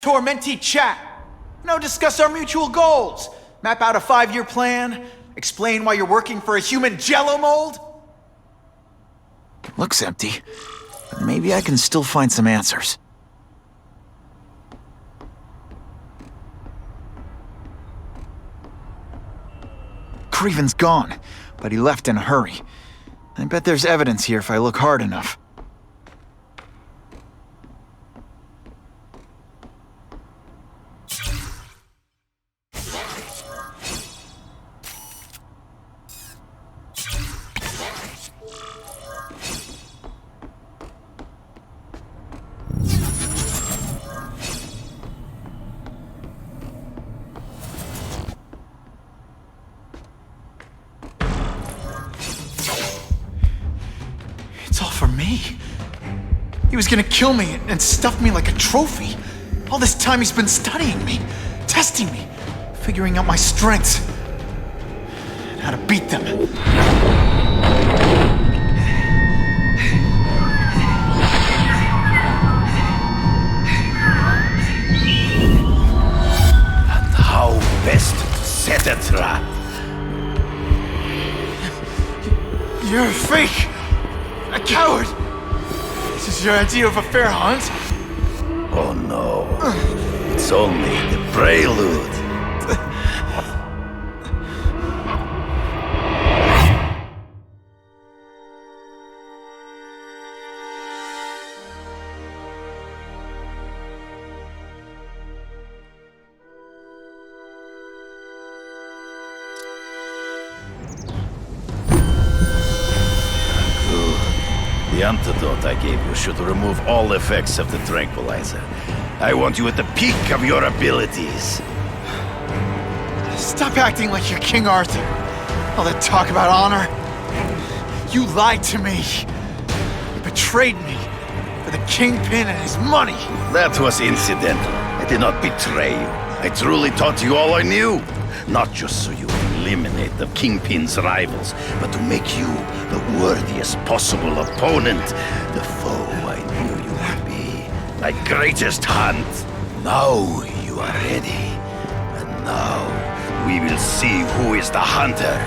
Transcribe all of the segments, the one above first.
Tormentee chat. Discuss our mutual goals. Map out a 5-year plan. Explain why you're working for a human jello mold. Looks empty, but maybe I can still find some answers. Kraven's gone, but he left in a hurry. I bet there's evidence here if I look hard enough. It's all for me. He was gonna kill me and stuff me like a trophy. All this time he's been studying me, testing me, figuring out my strengths, and how to beat them. And how best to set a trap. You're a fake! A coward! This is your idea of a fair hunt? Oh no, it's only the prelude. The antidote I gave you should remove all effects of the tranquilizer. I want you at the peak of your abilities. Stop acting like you're King Arthur. All that talk about honor. You lied to me. You betrayed me for the Kingpin and his money. That was incidental. I did not betray you. I truly taught you all I knew. Not just so you eliminate the Kingpin's rivals, but to make you the worthiest possible opponent, the foe I knew you would be. My greatest hunt. Now you are ready. And now we will see who is the hunter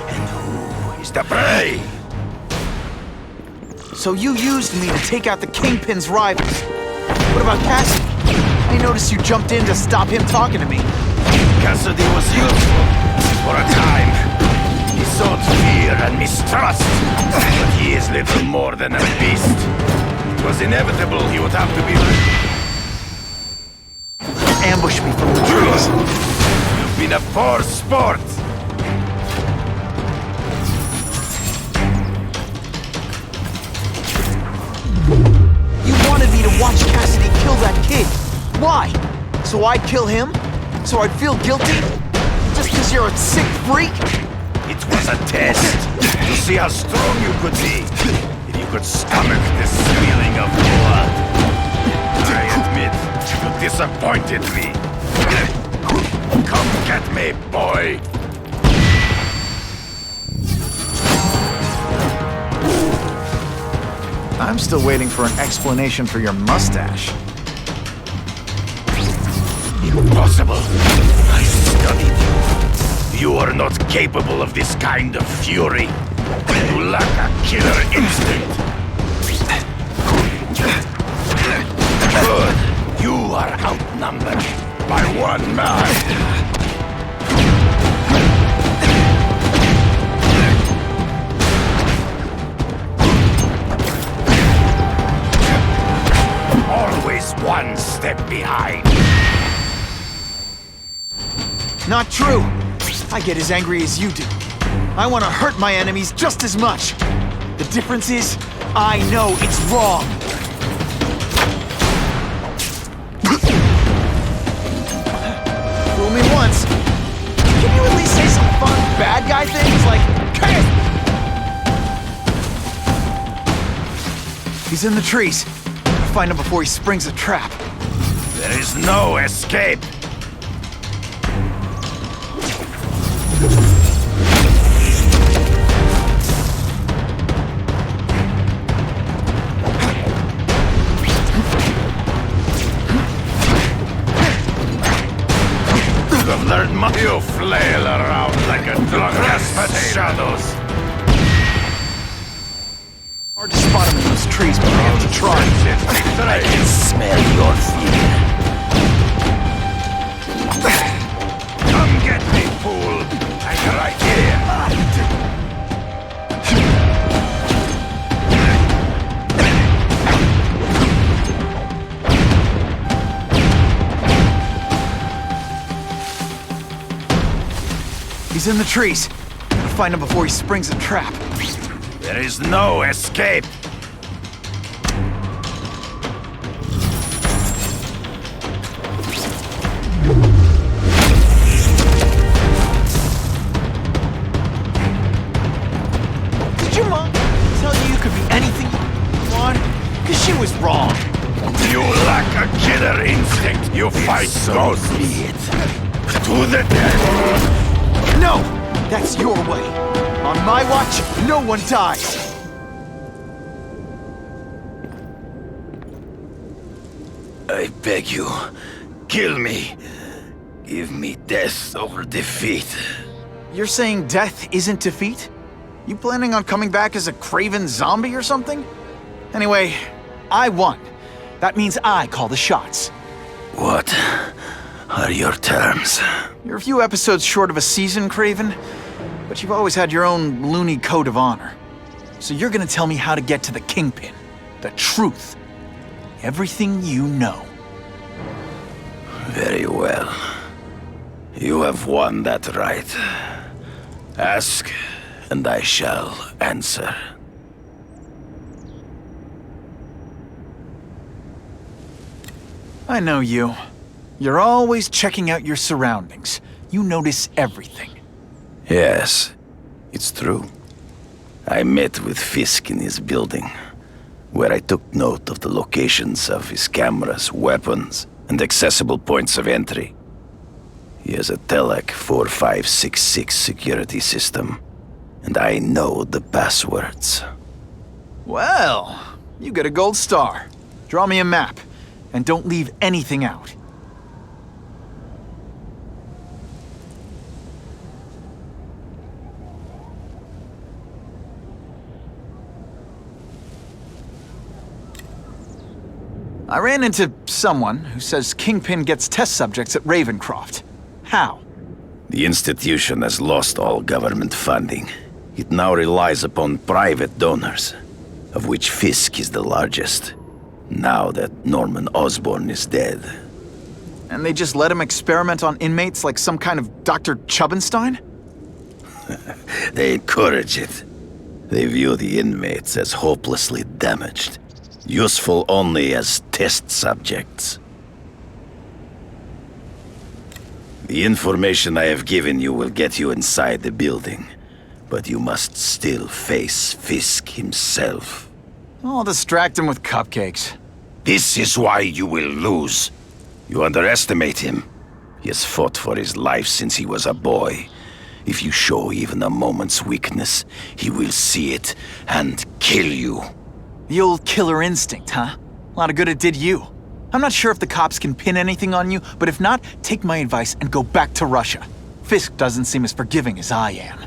and who is the prey. So you used me to take out the Kingpin's rivals. What about Cassidy? I noticed you jumped in to stop him talking to me. Cassidy was useful for a time. He sowed fear and mistrust, but he is little more than a beast. It was inevitable he would have to be... Ambush me from the trees. You've been a poor sport. You wanted me to watch Cassidy kill that kid. Why? So I'd kill him? So I'd feel guilty? Just because you're a sick freak? It was a test to see how strong you could be. If you could stomach the spilling of blood. I admit, you disappointed me. Come get me, boy. I'm still waiting for an explanation for your mustache. Impossible. I studied you. You are not capable of this kind of fury. You lack a killer instinct. Good. You are outnumbered by one man. Always one step behind. Not true. I get as angry as you do. I want to hurt my enemies just as much. The difference is, I know it's wrong. Fool me once. Can you at least say some fun bad guy things like, "Hey!" He's in the trees. I'll find him before he springs a trap. There is no escape. I've learned my... You flail around like a drunk shadows. Hard to spot him in those trees, but I have to try. I can smell your fear. Come get me, fool. I'm right here. He's in the trees. Gotta find him before he springs a trap. There is no escape. Did your mom tell you could be anything you want? Because she was wrong. You lack a killer instinct. You fight ghosts. So be it. To the death. No! That's your way. On my watch, no one dies. I beg you, kill me. Give me death over defeat. You're saying death isn't defeat? You planning on coming back as a Kraven zombie or something? Anyway, I won. That means I call the shots. What are your terms? You're a few episodes short of a season, Kraven, but you've always had your own loony code of honor. So you're gonna tell me how to get to the Kingpin. The truth. Everything you know. Very well. You have won that right. Ask, and I shall answer. I know you. You're always checking out your surroundings. You notice everything. Yes, it's true. I met with Fisk in his building, where I took note of the locations of his cameras, weapons, and accessible points of entry. He has a Telec 4566 security system, and I know the passwords. Well, you get a gold star. Draw me a map, and don't leave anything out. I ran into someone who says Kingpin gets test subjects at Ravencroft. How? The institution has lost all government funding. It now relies upon private donors, of which Fisk is the largest, now that Norman Osborn is dead. And they just let him experiment on inmates like some kind of Dr. Chubbenstein? They encourage it. They view the inmates as hopelessly damaged, useful only as test subjects. The information I have given you will get you inside the building, but you must still face Fisk himself. I'll distract him with cupcakes. This is why you will lose. You underestimate him. He has fought for his life since he was a boy. If you show even a moment's weakness, he will see it and kill you. The old killer instinct, huh? A lot of good it did you. I'm not sure if the cops can pin anything on you, but if not, take my advice and go back to Russia. Fisk doesn't seem as forgiving as I am.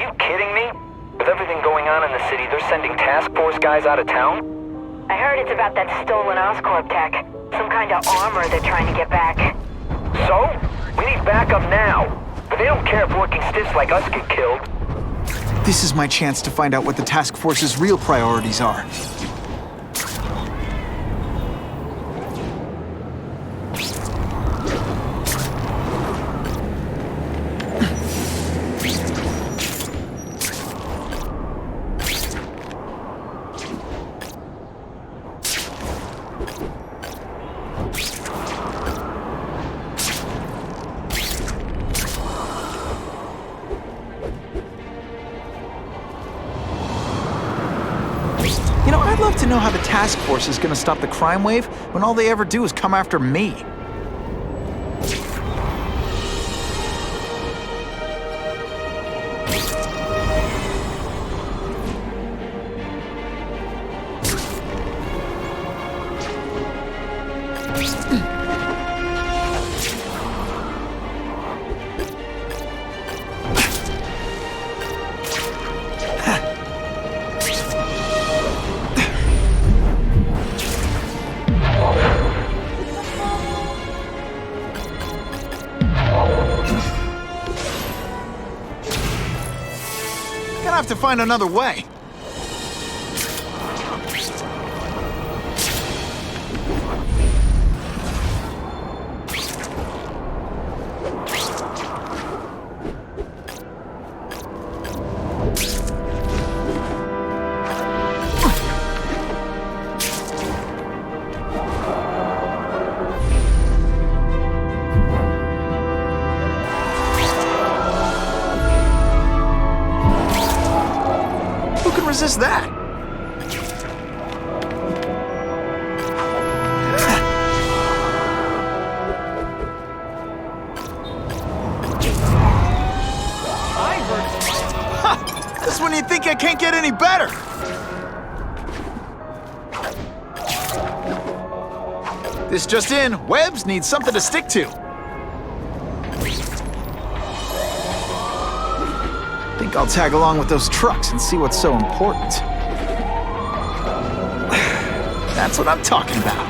you kidding me? With everything going on in the city, they're sending task force guys out of town? I heard it's about that stolen Oscorp tech. Some kind of armor they're trying to get back. So? We need backup now. But they don't care if working stiffs like us get killed. This is my chance to find out what the task force's real priorities are. You know, I'd love to know how the task force is gonna stop the crime wave when all they ever do is come after me. Gonna have to find another way. Who can resist that? This is when you think I can't get any better. This just in, Webbs needs something to stick to. Think I'll tag along with those trucks and see what's so important. That's what I'm talking about.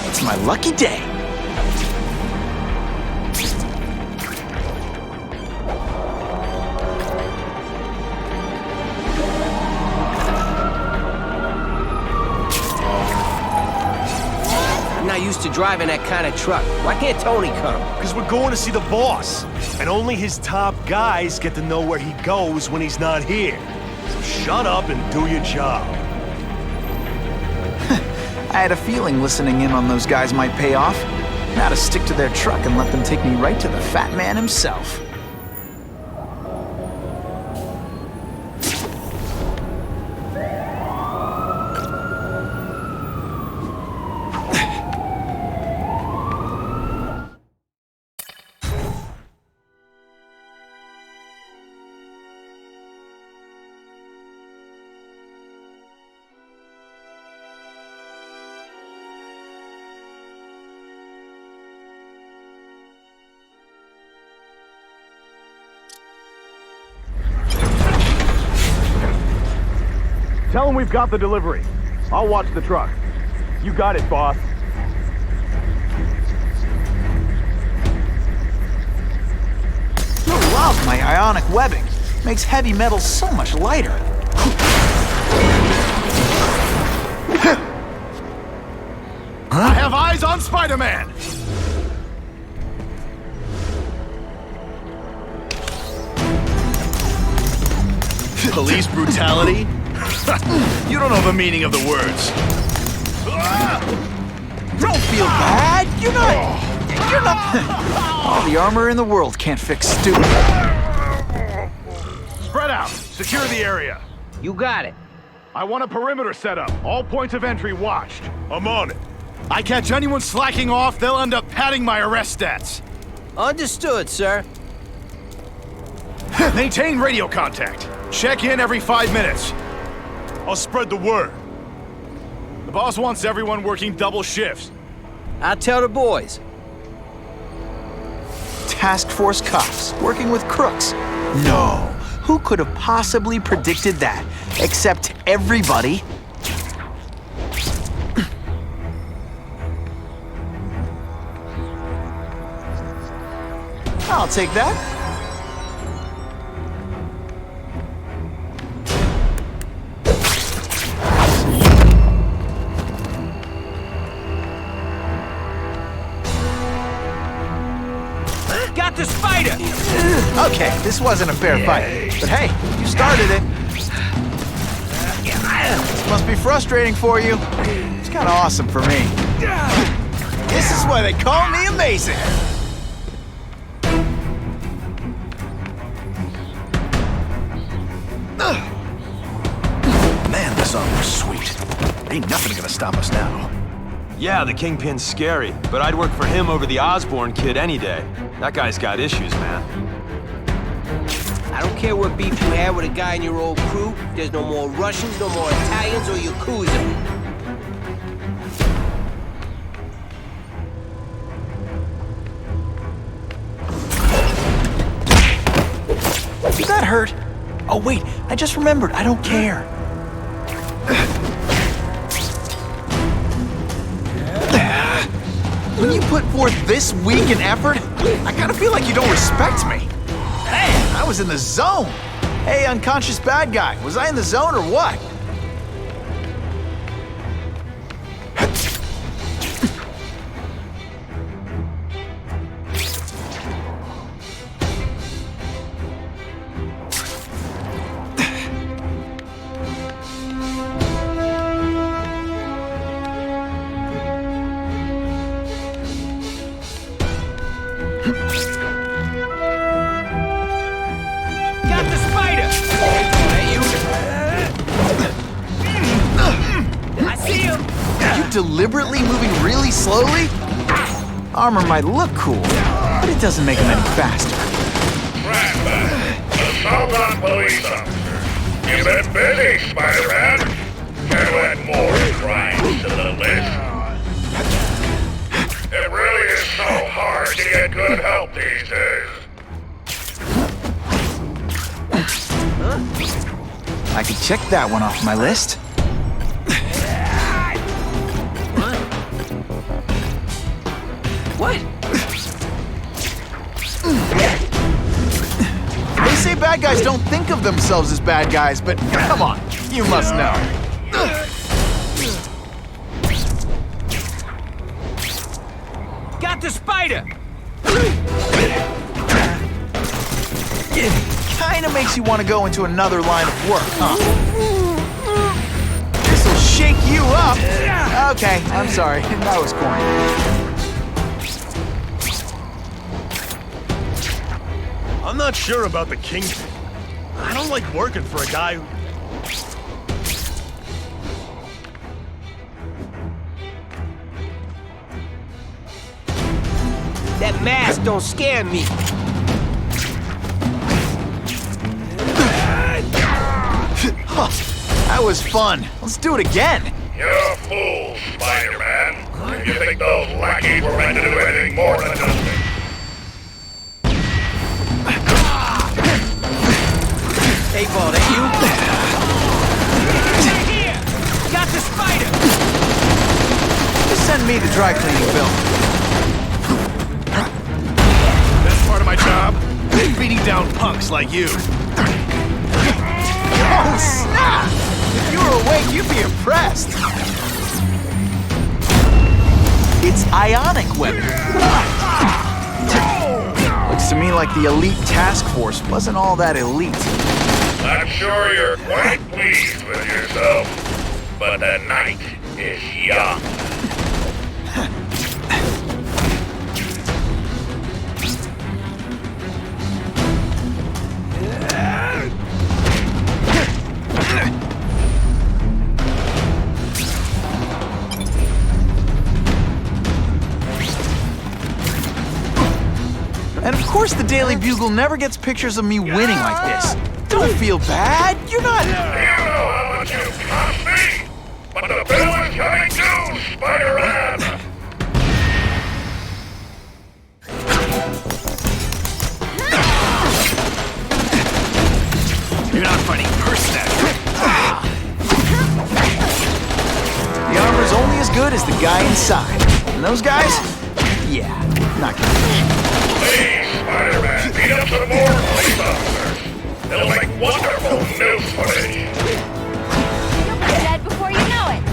It's my lucky day. I'm not used to driving that kind of truck. Why can't Tony come? Because we're going to see the boss. And only his top guys get to know where he goes when he's not here. So shut up and do your job. I had a feeling listening in on those guys might pay off. Now to stick to their truck and let them take me right to the fat man himself. Tell him we've got the delivery. I'll watch the truck. You got it, boss. I love my ionic webbing. Makes heavy metal so much lighter. I have eyes on Spider-Man! Police brutality? You don't know the meaning of the words. Don't feel bad. You're not. All the armor in the world can't fix stupid. Spread out. Secure the area. You got it. I want a perimeter set up. All points of entry watched. I'm on it. I catch anyone slacking off, they'll end up padding my arrest stats. Understood, sir. Maintain radio contact. Check in every 5 minutes. I'll spread the word. The boss wants everyone working double shifts. I'll tell the boys. Task Force cops working with crooks. No. Who could have possibly predicted that? Except everybody. I'll take that. Got the spider! Okay, this wasn't a fair fight. But hey, you started it. This must be frustrating for you. It's kind of awesome for me. This is why they call me amazing. Man, this armor was sweet. Ain't nothing gonna stop us now. Yeah, the Kingpin's scary, but I'd work for him over the Osborn kid any day. That guy's got issues, man. I don't care what beef you had with a guy in your old crew. There's no more Russians, no more Italians, or Yakuza. Did that hurt? Oh wait, I just remembered, I don't care. When you put forth this weak an effort, I kind of feel like you don't respect me. Man, I was in the zone. Hey, unconscious bad guy, was I in the zone or what? Got the spider! Hey, you. I see him! You deliberately moving really slowly? Armor might look cool, but it doesn't make him any faster. Kraven, the Southern police officer. You've been busy, Spider-Man. Can you add more crimes to the list? It really is so hard to get good help these days. I could check that one off my list. What? They say bad guys don't think of themselves as bad guys, but come on, you must know. Got the spider! Kinda makes you want to go into another line of work, huh? This'll shake you up. Okay, I'm sorry, that was corny. I'm not sure about the Kingpin. I don't like working for a guy who... That mask don't scare me. That was fun. Let's do it again. You're a fool, Spider-Man. You think those lackeys were meant to do anything more than just... Hey, ball, that you? Here! Got the spider! Just send me the dry cleaning bill. Best part of my job? Beating down punks like you. Oh, snap! If you were awake, you'd be impressed. It's ionic weapon. Looks to me like the elite task force wasn't all that elite. I'm sure you're quite pleased with yourself, but the night is young. And of course the Daily Bugle never gets pictures of me winning like this. Don't feel bad. You're not... You know how much you cost me, but the bill is coming due, Spider-Man! You're not fighting person. The armor's only as good as the guy inside. And those guys? Yeah, not good. Please, Spider-Man, beat up some more police officers. It'll make wonderful news footage. You'll be dead before you know it.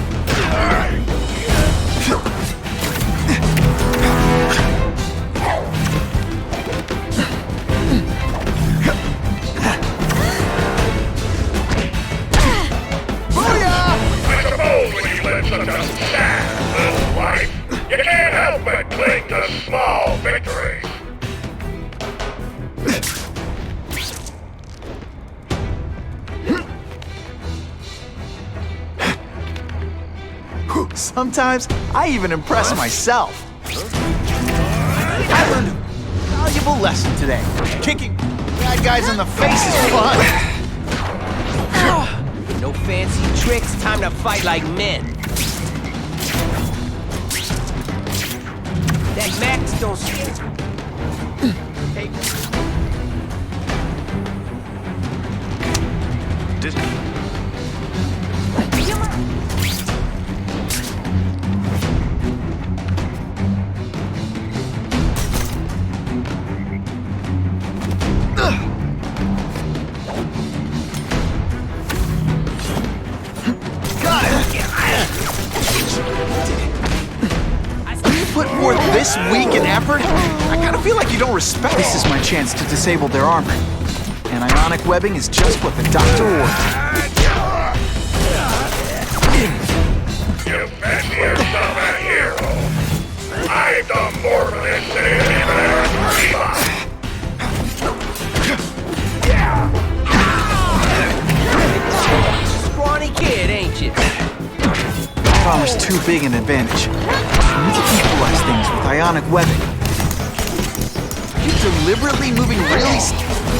I suppose when you live such a sad little life, you can't help but cling to small victories. Sometimes I even impress myself. I learned a valuable lesson today. Kicking bad guys in the face is fun. No fancy tricks, time to fight like men. That Max don't scare. Hey. Put forth this week and effort, I kind of feel like you don't respect. This is my chance to disable their armor. And ionic webbing is just what the doctor ordered. You fancy yourself a hero. I've done more for this city than even ever. Scrawny kid, ain't you? That armor's too big an advantage. We need to equalize things with ionic webbing. You're deliberately moving really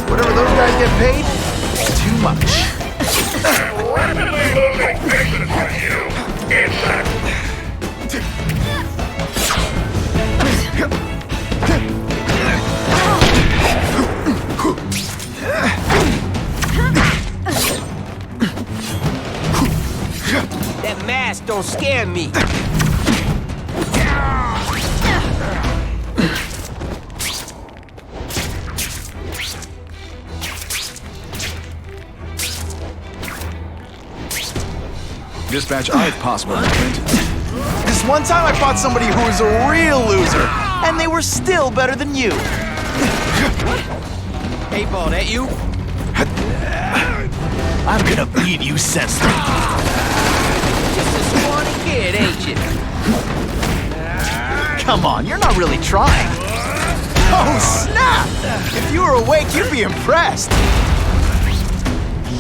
whatever those guys get paid? Too much. I'm rapidly losing patience with you. Insect. That mask don't scare me. Dispatch, I have possible movement. This one time I fought somebody who was a real loser, and they were still better than you. Hey, ball, that you? I'm gonna beat you senseless. Just a scrawny kid, ain't you? Come on, you're not really trying. Oh, snap! If you were awake, you'd be impressed.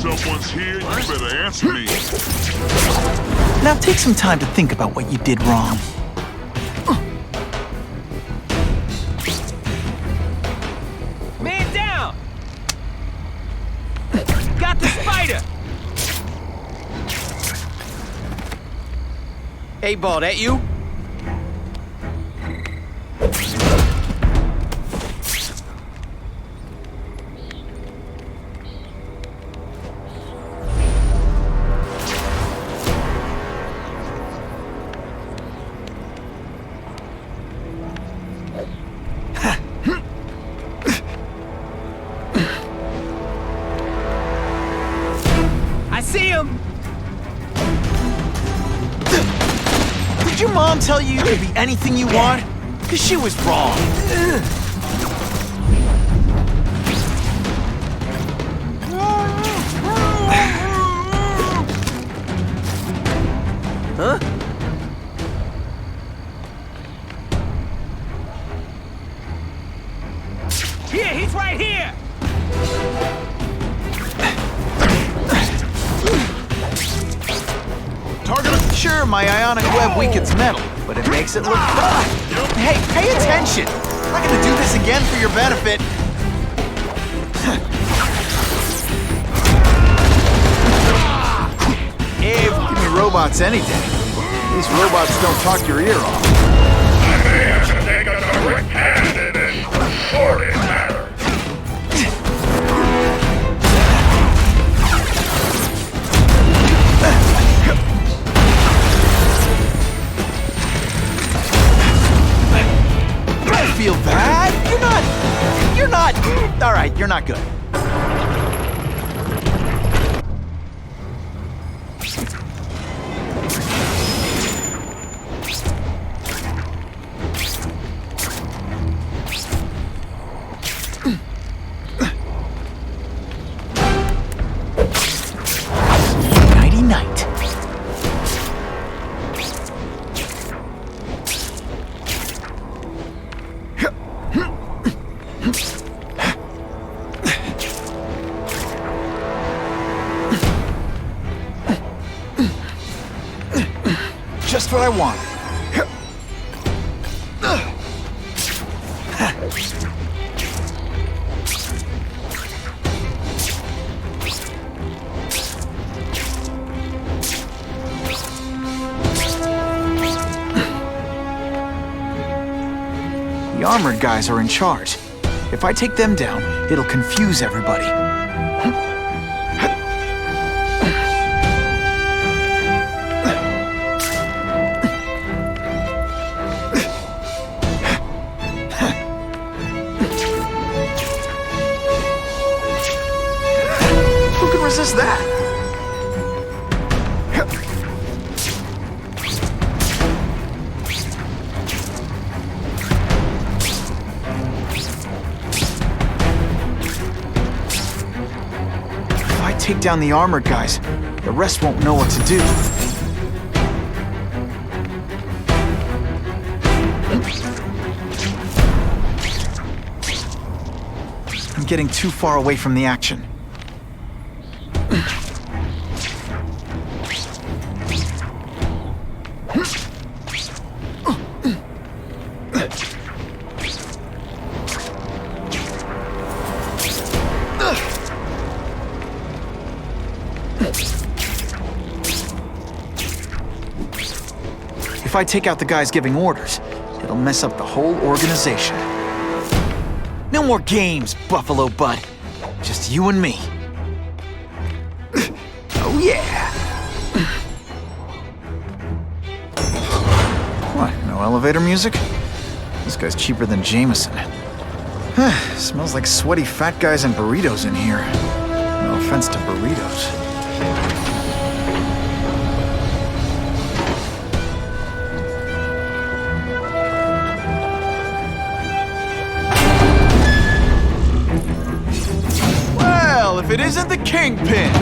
Someone's here, you better answer me. Now take some time to think about what you did wrong. Man down! Got the spider! Hey, ball, that you? I see him! Did your mom tell you you could be anything you want? Because she was wrong. Huh? Here, he's right here! Sure, my ionic web weakens metal, but it makes it look fun. Hey, pay attention! I'm not gonna do this again for your benefit. Give me robots any day. These robots don't talk your ear off. I may have to take a direct hand in this sordid matter. I feel bad? You're not. All right, you're not good. Nighty-night. Just what I want. The armored guys are in charge. If I take them down, it'll confuse everybody. Who can resist that? If I take down the armored guys, the rest won't know what to do. I'm getting too far away from the action. If I take out the guys giving orders, it'll mess up the whole organization. No more games, Buffalo Bud. Just you and me. Oh yeah! What, no elevator music? This guy's cheaper than Jameson. Smells like sweaty fat guys and burritos in here. No offense to burritos. If it isn't the Kingpin!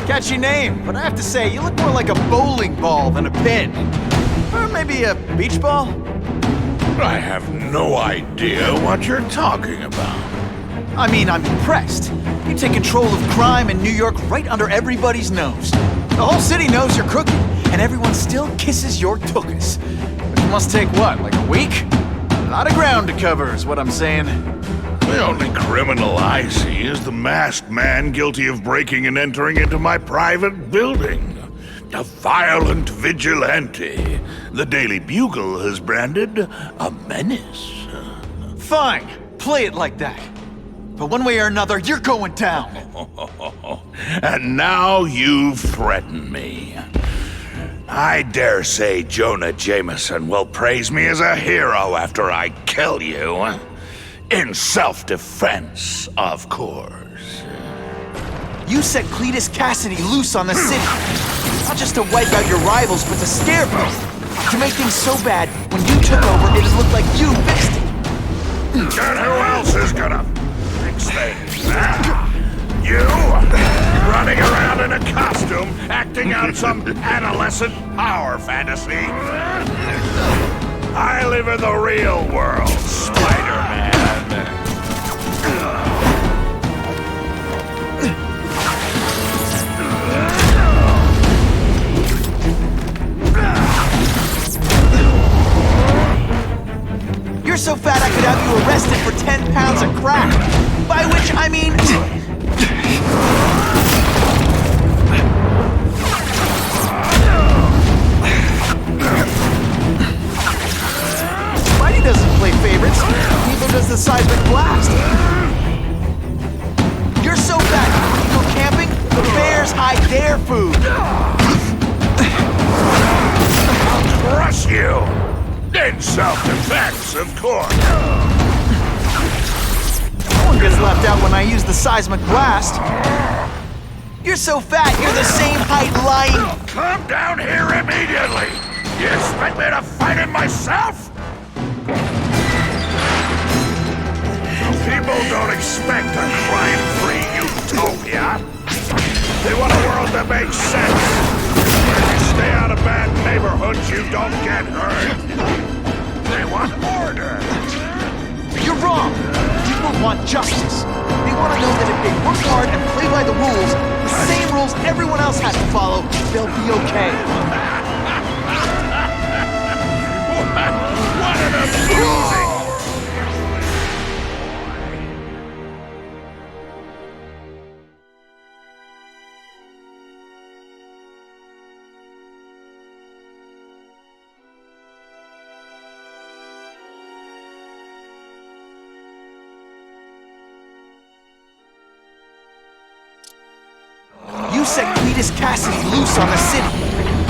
Catchy name, but I have to say, you look more like a bowling ball than a pin. Or maybe a beach ball? I have no idea what you're talking about. I mean, I'm impressed. You take control of crime in New York right under everybody's nose. The whole city knows you're crooked, and everyone still kisses your tuchus. But it must take what, like a week? A lot of ground to cover is what I'm saying. The only criminal I see is the masked man guilty of breaking and entering into my private building. A violent vigilante. The Daily Bugle has branded a menace. Fine, play it like that. But one way or another, you're going down. And now you've threatened me. I dare say Jonah Jameson will praise me as a hero after I kill you. In self-defense, of course. You set Cletus Cassidy loose on the city. Not just to wipe out your rivals, but to scare them. To make things so bad, when you took over, it'd look like you fixed it. And who else is gonna fix things? You? Running around in a costume, acting out some adolescent power fantasy? I live in the real world, Spider-Man. You're so fat I could have you arrested for 10 pounds of crack. By which I mean... the seismic blast. You're so fat, when you go camping, the bears hide their food. I'll crush you! In self-defense, of course. No one gets left out when I use the seismic blast. You're so fat, you're the same height lying. Come down here immediately! You expect me to fight him myself? People don't expect a crime-free utopia. They want a world that makes sense. Where if you stay out of bad neighborhoods, you don't get hurt. They want order. You're wrong. People want justice. They want to know that if they work hard and play by the rules, the same rules everyone else has to follow, they'll be okay. What an amusing... You set Cletus Cassidy loose on the city.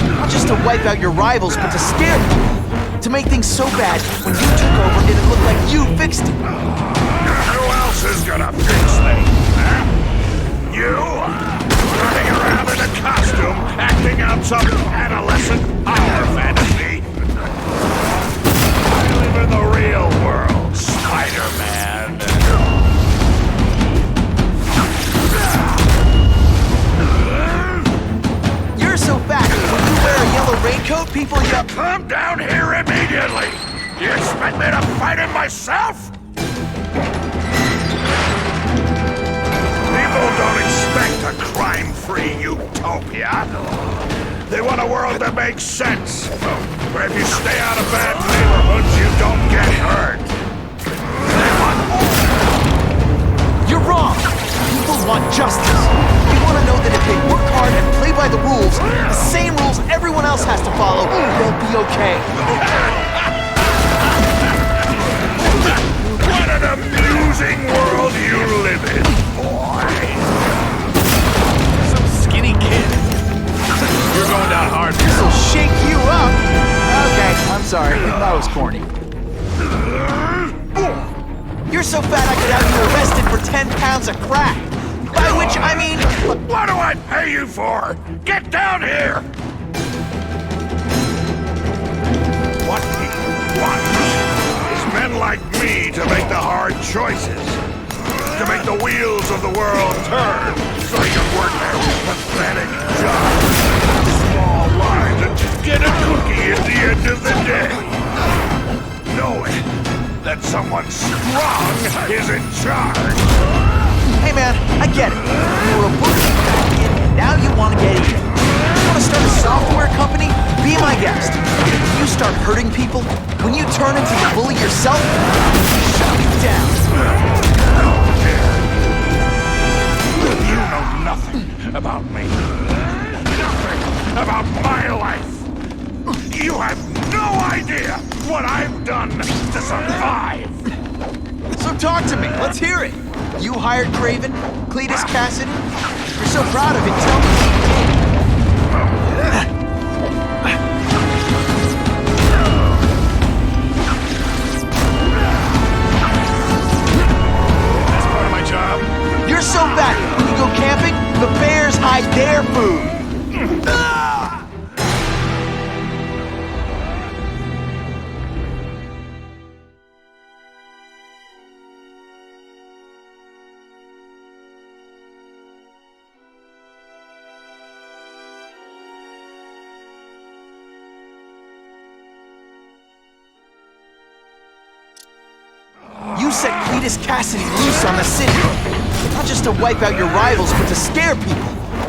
Not just to wipe out your rivals, but to scare them. To make things so bad, when you took over, it'd look like you fixed it. Who else is gonna fix things, huh? You? Running around in a costume, acting out some adolescent power fantasy. I live in the real world, Spider-Man. You're so fat, when you wear a yellow raincoat, people yell, Come down here immediately! You expect me to fight him myself? People don't expect a crime-free utopia. They want a world that makes sense, where if you stay out of bad neighborhoods, you don't get hurt. They want order. You're wrong. People want justice. They want to know that if they work hard and play by the rules, the same rules everyone else has to follow, they'll be okay. What an amusing world you live in, boy! Some skinny kid. You're going down hard. This'll shake you up. Okay, I'm sorry. That was corny. You're so fat I could have you arrested for 10 pounds of crack. By which I mean... What do I pay you for? Get down here! What people want is men like me to make the hard choices. To make the wheels of the world turn so you can work their pathetic job. Small lines and get a cookie at the end of the day. Knowing that someone strong is in charge. Hey man, I get it. You were a bookie back in, and now you want to get even. You want to start a software company? Be my guest. When you start hurting people, when you turn into the bully yourself, shut you down. You know nothing about me. Nothing about my life. You have no idea what I've done to survive. So talk to me. Let's hear it. You hired Kraven, Cletus Cassidy. You're so proud of it. Tell me what you did. That's part of my job. You're so fat. When you go camping, the bears hide their food. You set Cletus Cassidy loose on the city. Not just to wipe out your rivals, but to scare people.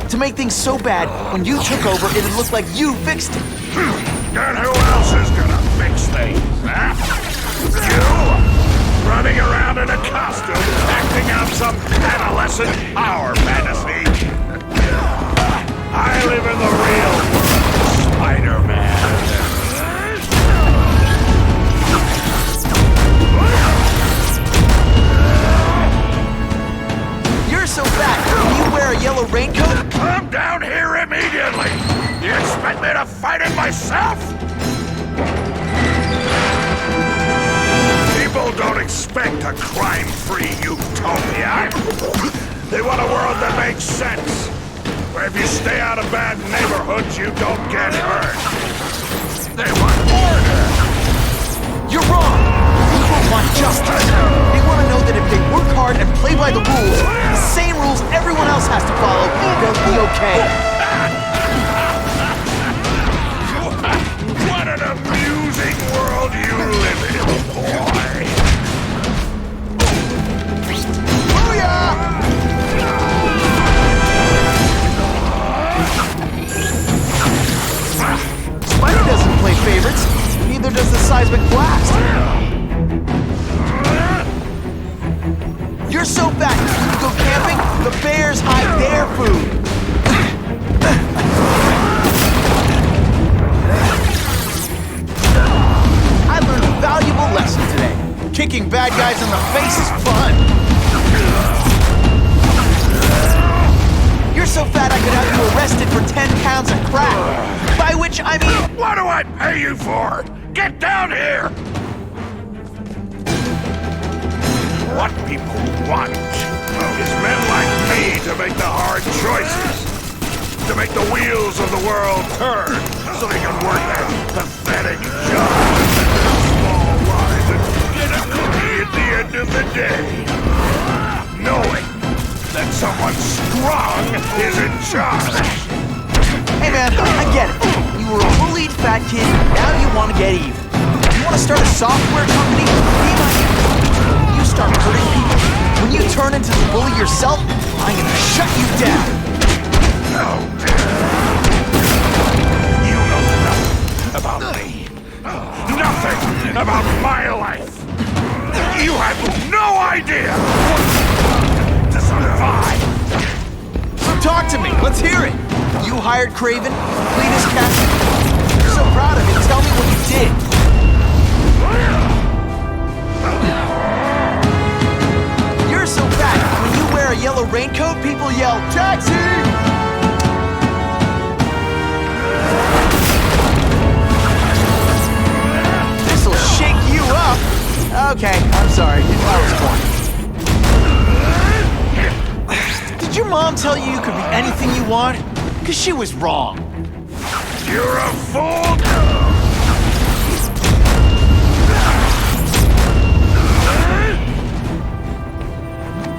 To make things so bad, when you took over, it'd look like you fixed it. And who else is gonna fix things, huh? You? Running around in a costume, acting out some adolescent power fantasy. I live in the real world, Spider-Man. expect a crime-free utopia? They want a world that makes sense, where if you stay out of bad neighborhoods, you don't get hurt. They want order! You're wrong! People want justice. They want to know that if they work hard and play by the rules, the same rules everyone else has to follow, they'll be okay. What an amusing world you live in, boy! Booyah! Spider doesn't play favorites. Neither does the seismic blast. You're so fat, when you go camping, the bears hide their food. I learned a valuable lesson today. Kicking bad guys in the face is fun. You're so fat I could have you arrested for 10 pounds of crack. By which I mean... What do I pay you for? Get down here! What people want is men like me to make the hard choices. To make the wheels of the world turn so they can work their pathetic jobs. Small lives and get a cookie at the end of the day. Knowing that someone strong is in charge. Hey man, I get it. You were a bullied fat kid, now you want to get even. You want to start a software company? Be my guest. You start hurting people. When you turn into the bully yourself, I'm gonna shut you down. How dare you know nothing about me. Nothing about my life. You have no idea what to survive. So talk to me, let's hear it. You hired Kraven, clean his casket. You're so proud of him, tell me what you did. You're so fat, when you wear a yellow raincoat, people yell, "Taxi!" This'll shake you up. Okay, I'm sorry, I was born. Did your mom tell you you could be anything you want? Because she was wrong. You're a fool!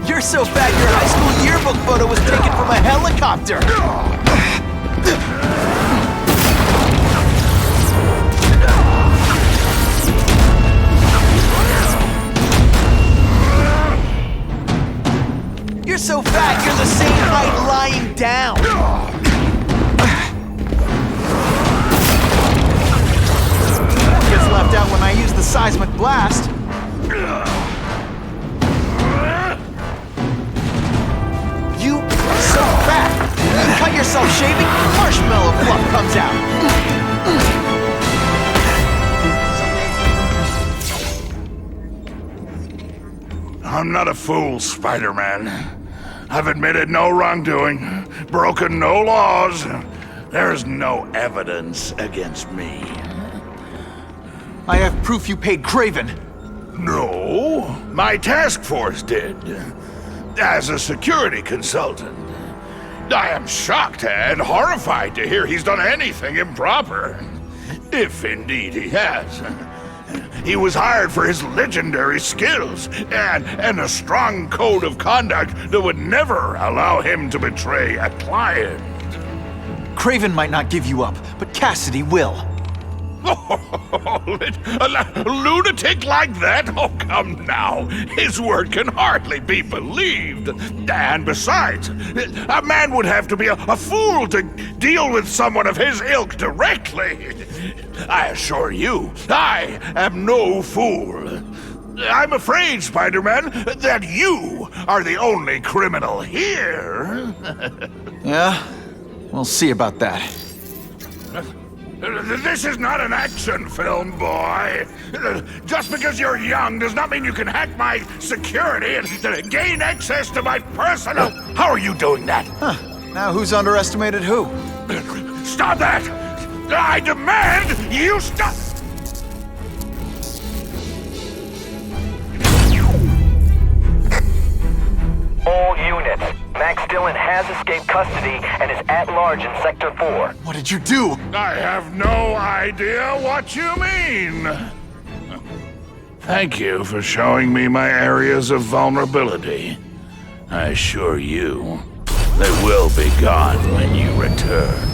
You're so fat your high school yearbook photo was taken from a helicopter! You're so fat you're the same height lying down! Gets left out when I use the seismic blast. You are so fat! When you cut yourself shaving, marshmallow fluff comes out! I'm not a fool, Spider-Man. I've admitted no wrongdoing, broken no laws. There's no evidence against me. I have proof you paid Kraven. No, my task force did. As a security consultant. I am shocked and horrified to hear he's done anything improper. If indeed he has. He was hired for his legendary skills and a strong code of conduct that would never allow him to betray a client. Kraven might not give you up, but Cassidy will. A lunatic like that? Oh, come now. His word can hardly be believed. And besides, a man would have to be a fool to deal with someone of his ilk directly. I assure you, I am no fool. I'm afraid, Spider-Man, that you are the only criminal here. Yeah? We'll see about that. This is not an action film, boy. Just because you're young does not mean you can hack my security and gain access to my personal... How are you doing that? Huh. Now who's underestimated who? Stop that! I demand you stop! has escaped custody and is at large in Sector 4. What did you do? I have no idea what you mean. Thank you for showing me my areas of vulnerability. I assure you, they will be gone when you return.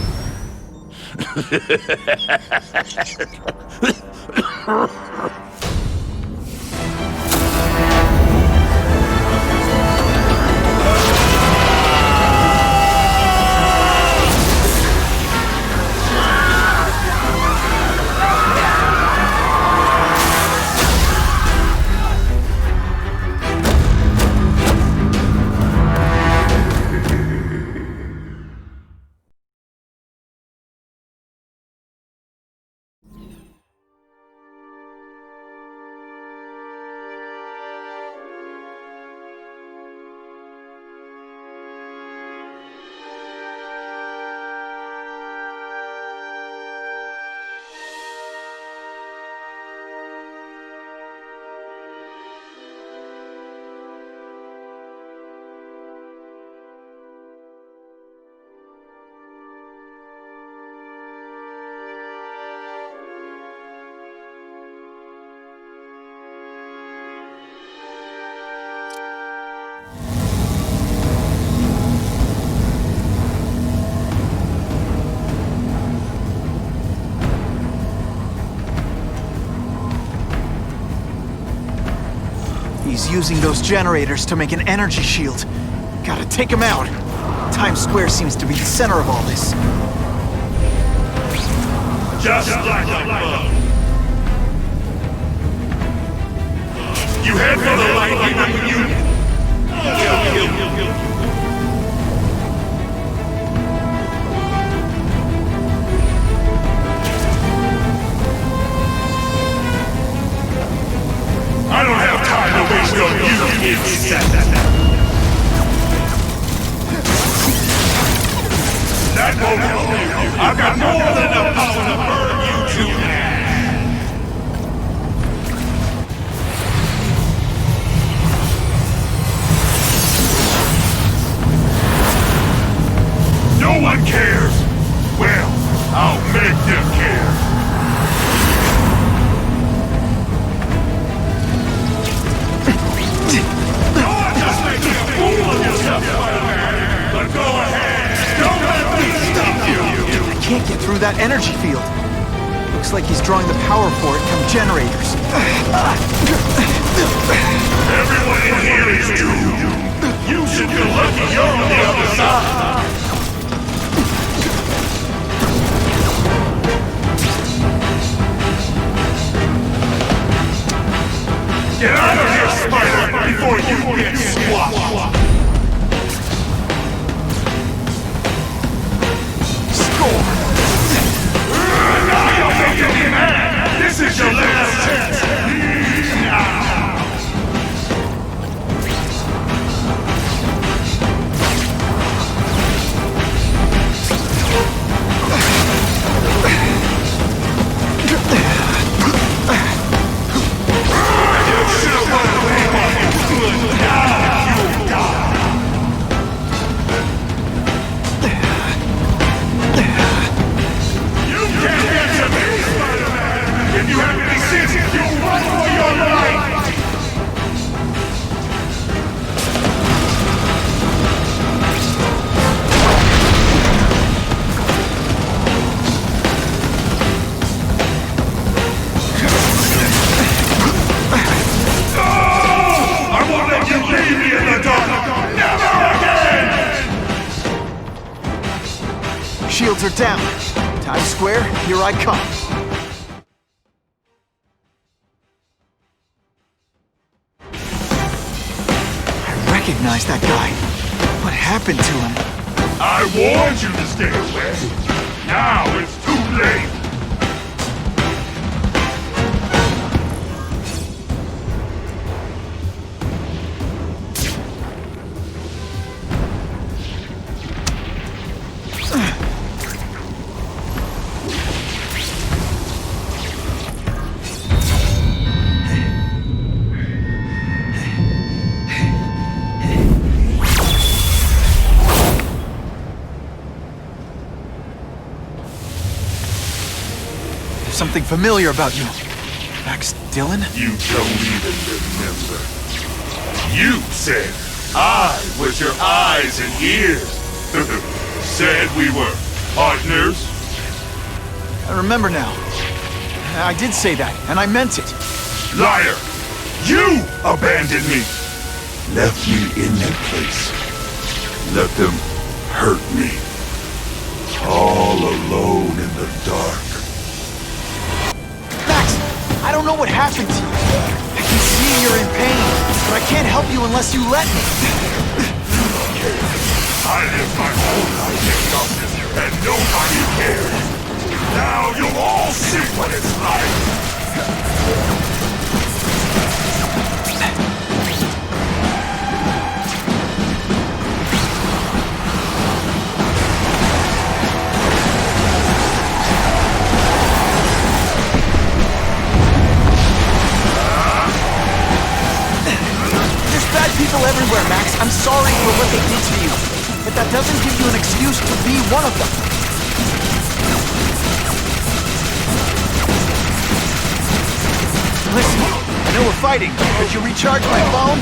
He's using those generators to make an energy shield. Gotta take him out. Times Square seems to be the center of all this. Just like a bug. You head for the lightning unit. I don't have time to waste on you, insect. That won't help me. I've got more than enough power to burn you to death. No one cares. Well, I'll make them care. But go ahead! Don't let me stop you! I can't get through that energy field. Looks like he's drawing the power for it from generators. Everyone in here is doomed. You should feel lucky you're on the other side. Get out of here, Spider, before you get squashed! Now you're making me mad! This is your last chance! You should have run away while you could! Now you'll die! If you have any sense, you'll run for your life! No! I won't let you leave me in the dark! Never again! Shields are down. Times Square, here I come. Recognize that guy. What happened to him? I warned you to stay away. Now it's too late. something familiar about you. Max Dillon? You don't even remember. You said I was your eyes and ears. Said we were partners. I remember now. I did say that, and I meant it. Liar! You abandoned me! Left me in that place. Let them hurt me. All alone in the dark. Max, I don't know what happened to you. I can see you're in pain, but I can't help you unless you let me. I live my whole life in darkness, and nobody cares. Now you'll all see what it's like. People everywhere, Max. I'm sorry for what they did to you. But that doesn't give you an excuse to be one of them. Listen, I know we're fighting. Could you recharge my phone?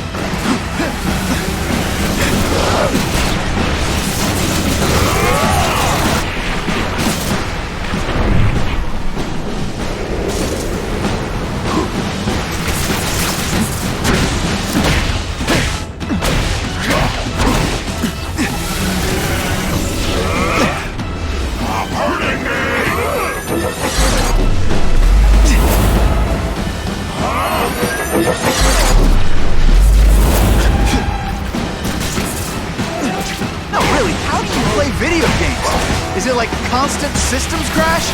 Video games? Is it like a constant systems crash?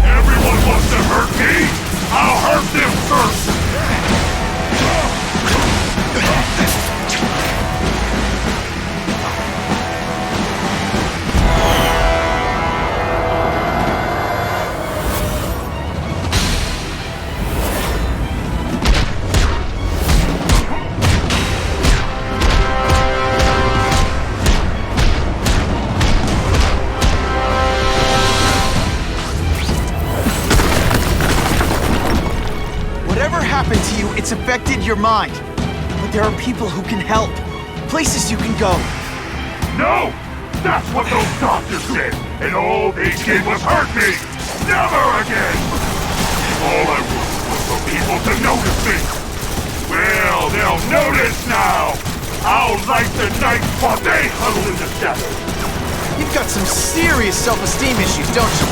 Everyone wants to hurt me? I'll hurt them first! It's affected your mind. But there are people who can help. Places you can go. No! That's what those doctors said! And all they did was hurt me! Never again! All I wanted was for people to notice me! Well, they'll notice now! I'll light the night while they huddle in the shadows! You've got some serious self-esteem issues, don't you?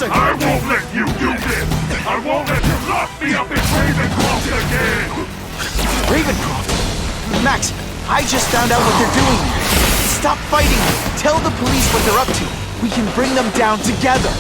I won't let you do this! I won't let you lock me up in Ravencroft again! Ravencroft? Max, I just found out what they're doing here. Stop fighting me. Tell the police what they're up to. We can bring them down together.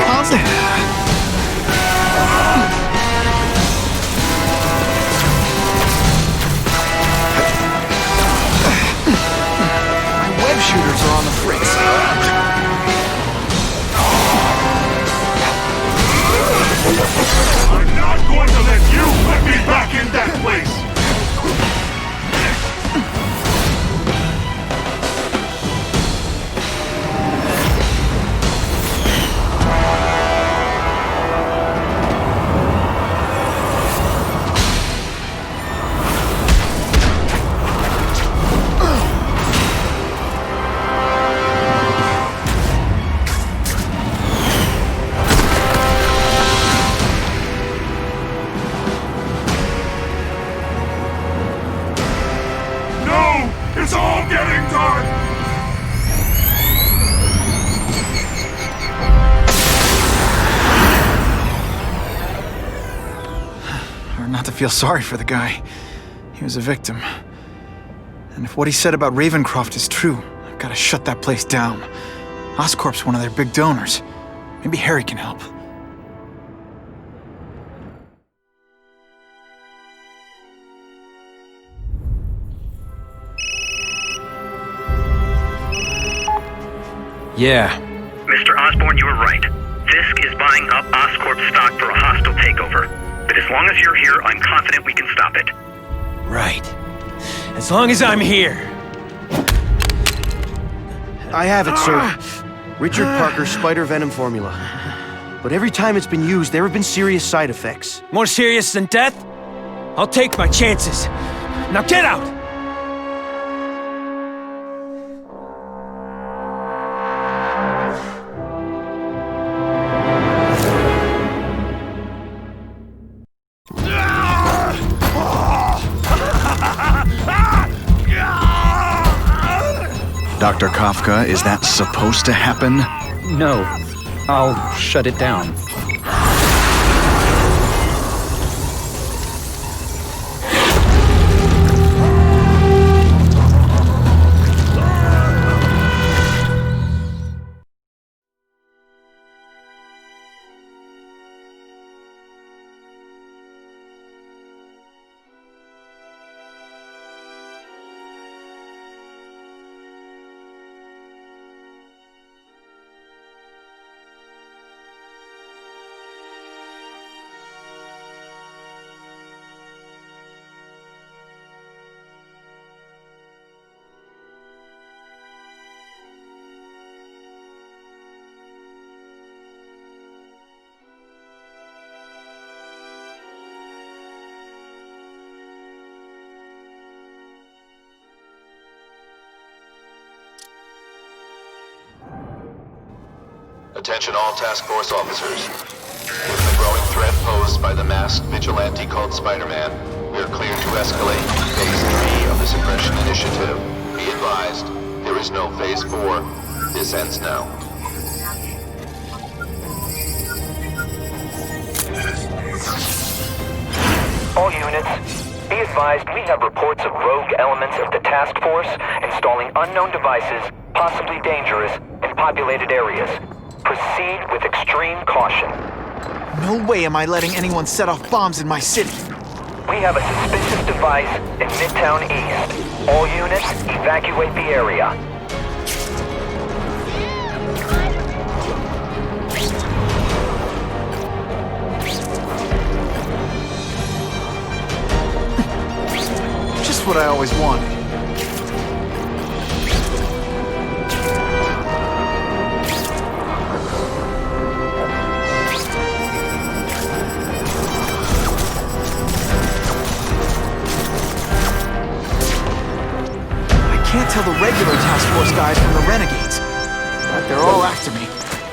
My web shooters are on the fritz. I'm not going to let you put me back in that place! It's all getting dark! Hard not to feel sorry for the guy. He was a victim. And if what he said about Ravencroft is true, I've got to shut that place down. Oscorp's one of their big donors. Maybe Harry can help. Yeah. Mr. Osborn, you were right. Fisk is buying up Oscorp stock for a hostile takeover. But as long as you're here, I'm confident we can stop it. Right. As long as I'm here. I have it, sir. Richard Parker's spider venom formula. But every time it's been used, there have been serious side effects. More serious than death? I'll take my chances. Now get out! Dr. Kafka, is that supposed to happen? No. I'll shut it down. Attention all task force officers. Given the growing threat posed by the masked vigilante called Spider-Man, we are clear to escalate Phase 3 of the Suppression Initiative. Be advised, there is no Phase 4. This ends now. All units, be advised we have reports of rogue elements of the task force installing unknown devices, possibly dangerous, in populated areas. Proceed with extreme caution. No way am I letting anyone set off bombs in my city. We have a suspicious device in Midtown East. All units, evacuate the area. Just what I always wanted. Can't tell the regular task force guys from the renegades. But they're all after me,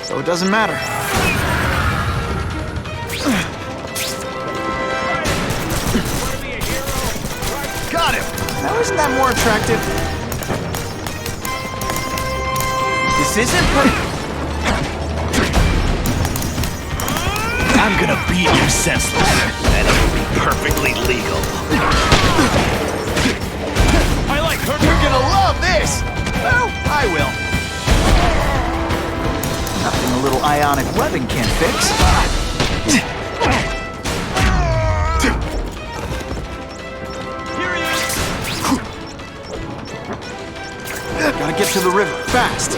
so it doesn't matter. Got him! Now isn't that more attractive? This isn't I'm gonna beat you senseless, and it'll be perfectly legal. You're gonna love this! Well, I will. Nothing a little ionic webbing can't fix. Gotta get to the river, fast!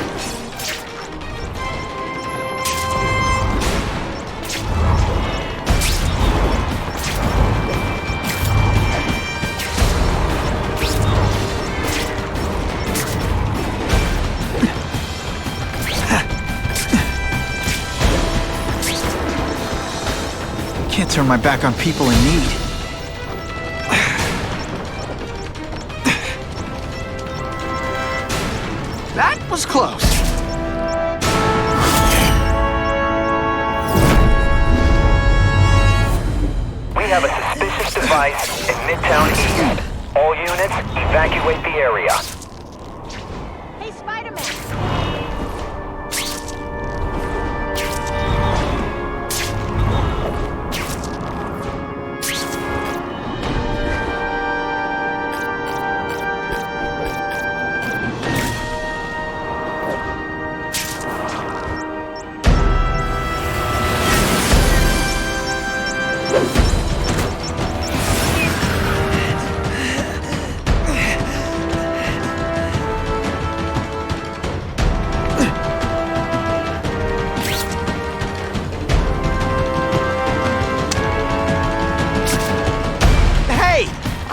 Can't turn my back on people in need. That was close. We have a suspicious device in Midtown East. All units, evacuate the area. Hey, Spider-Man!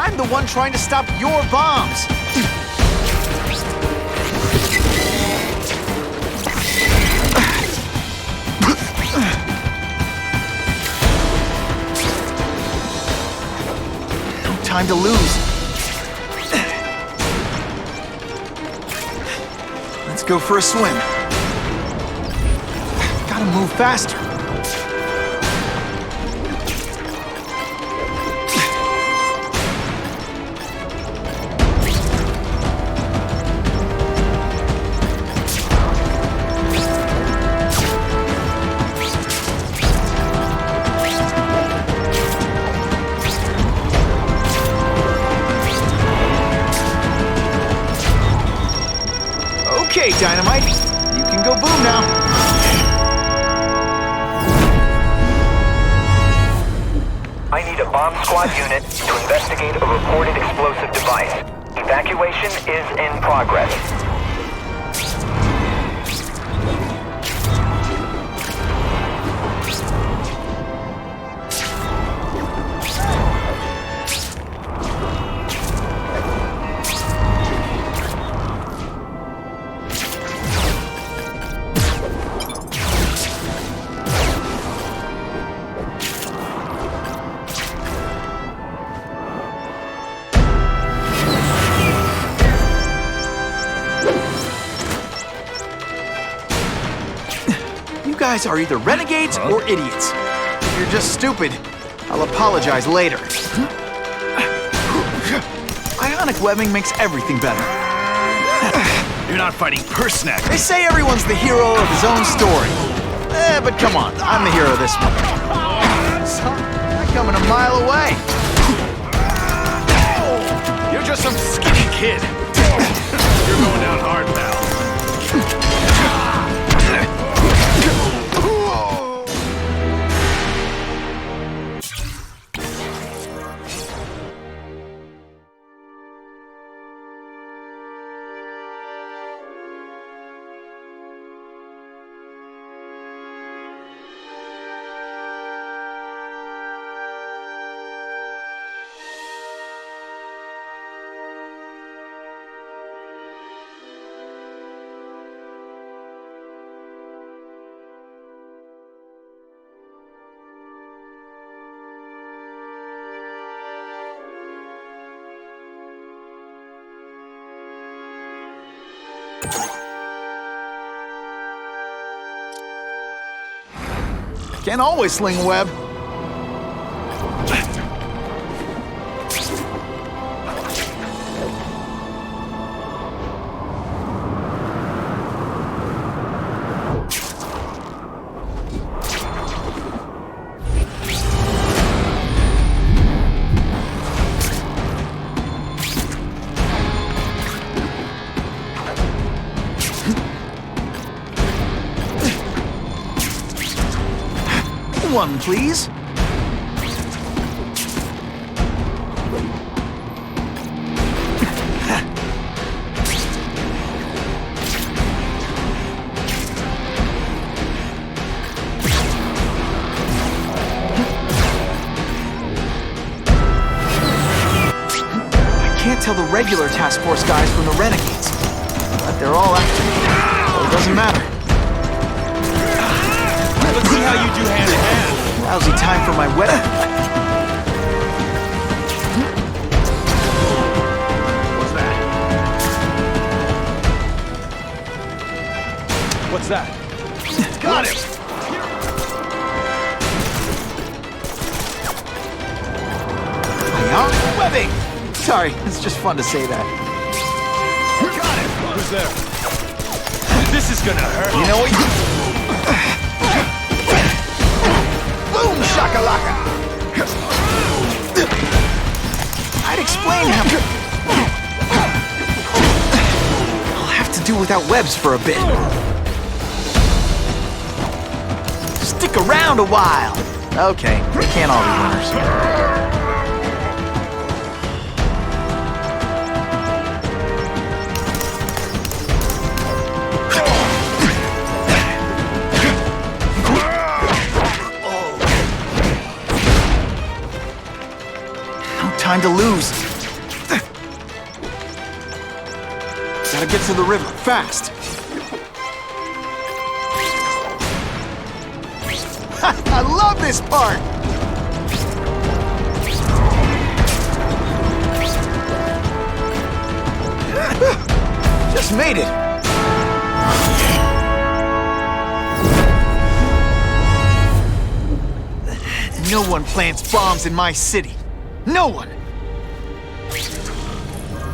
I'm the one trying to stop your bombs! No time to lose. Let's go for a swim. Gotta move faster. Okay, Dynamite. You can go boom now. I need a bomb squad unit to investigate a reported explosive device. Evacuation is in progress. You guys are either renegades or idiots. If you're just stupid, I'll apologize later. Ionic webbing makes everything better. You're not fighting Persnack. They say everyone's the hero of his own story. But come on, I'm the hero of this one. I'm coming a mile away. You're just some skinny kid. You're going down hard, pal. Can't always sling a web. clean one, please. Tell the regular task force guys from the renegades, but they're all after me, so it doesn't matter. Let's see how you do hand to hand. Lousy time for my wedding. What's that? Got him! Hiya, webbing! Sorry, it's just fun to say that. Got him! Who's there? This is gonna hurt. You know what? Boom shakalaka! I'd explain how... I'll have to do without webs for a bit. Stick around a while! Okay, we can't all be winners. Time to lose. Gotta get to the river, fast. I love this part! Just made it. No one plants bombs in my city. No one!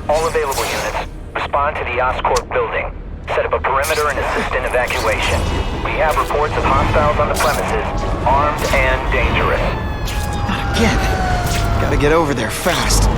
All available units, respond to the Oscorp building. Set up a perimeter and assist in evacuation. We have reports of hostiles on the premises, armed and dangerous. Not again. Gotta get over there fast.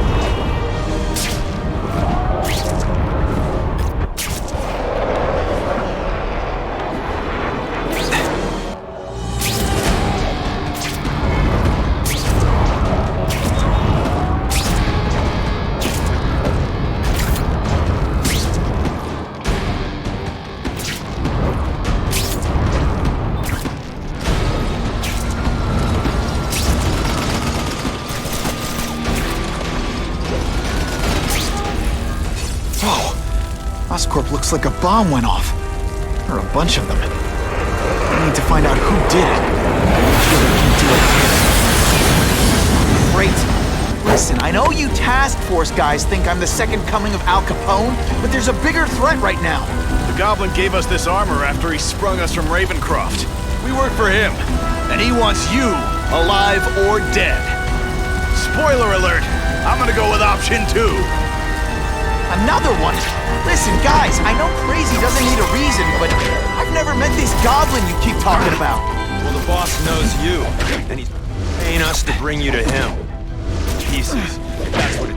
Oscorp looks like a bomb went off. Or a bunch of them. I need to find out who did it. I'm sure they can't do it. Great. Listen, I know you task force guys think I'm the second coming of Al Capone, but there's a bigger threat right now. The Goblin gave us this armor after he sprung us from Ravencroft. We work for him, and he wants you alive or dead. Spoiler alert, I'm gonna go with option 2. Another one? Listen, guys, I know crazy doesn't need a reason, but I've never met this Goblin you keep talking about. Well, the boss knows you, and he's paying us to bring you to him. Pieces. That's what it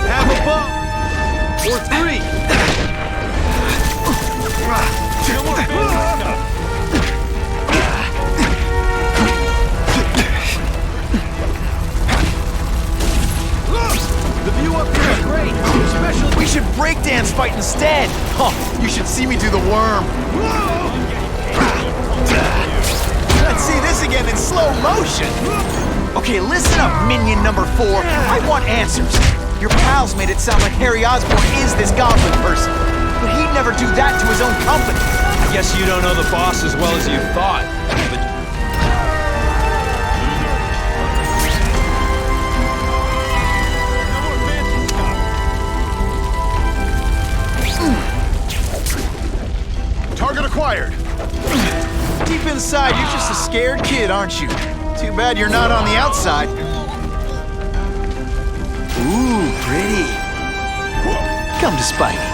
Have a bump! Or 3! The view up here is great! Special. We should breakdance fight instead! Oh, you should see me do the worm! Let's see this again in slow motion! Okay, listen up, minion number 4. I want answers. Your pals made it sound like Harry Osborn is this Goblin person, but he'd never do that to his own company. I guess you don't know the boss as well as you thought. But Target acquired! Deep inside, you're just a scared kid, aren't you? Too bad you're not on the outside. Ooh, pretty. Come to Spidey.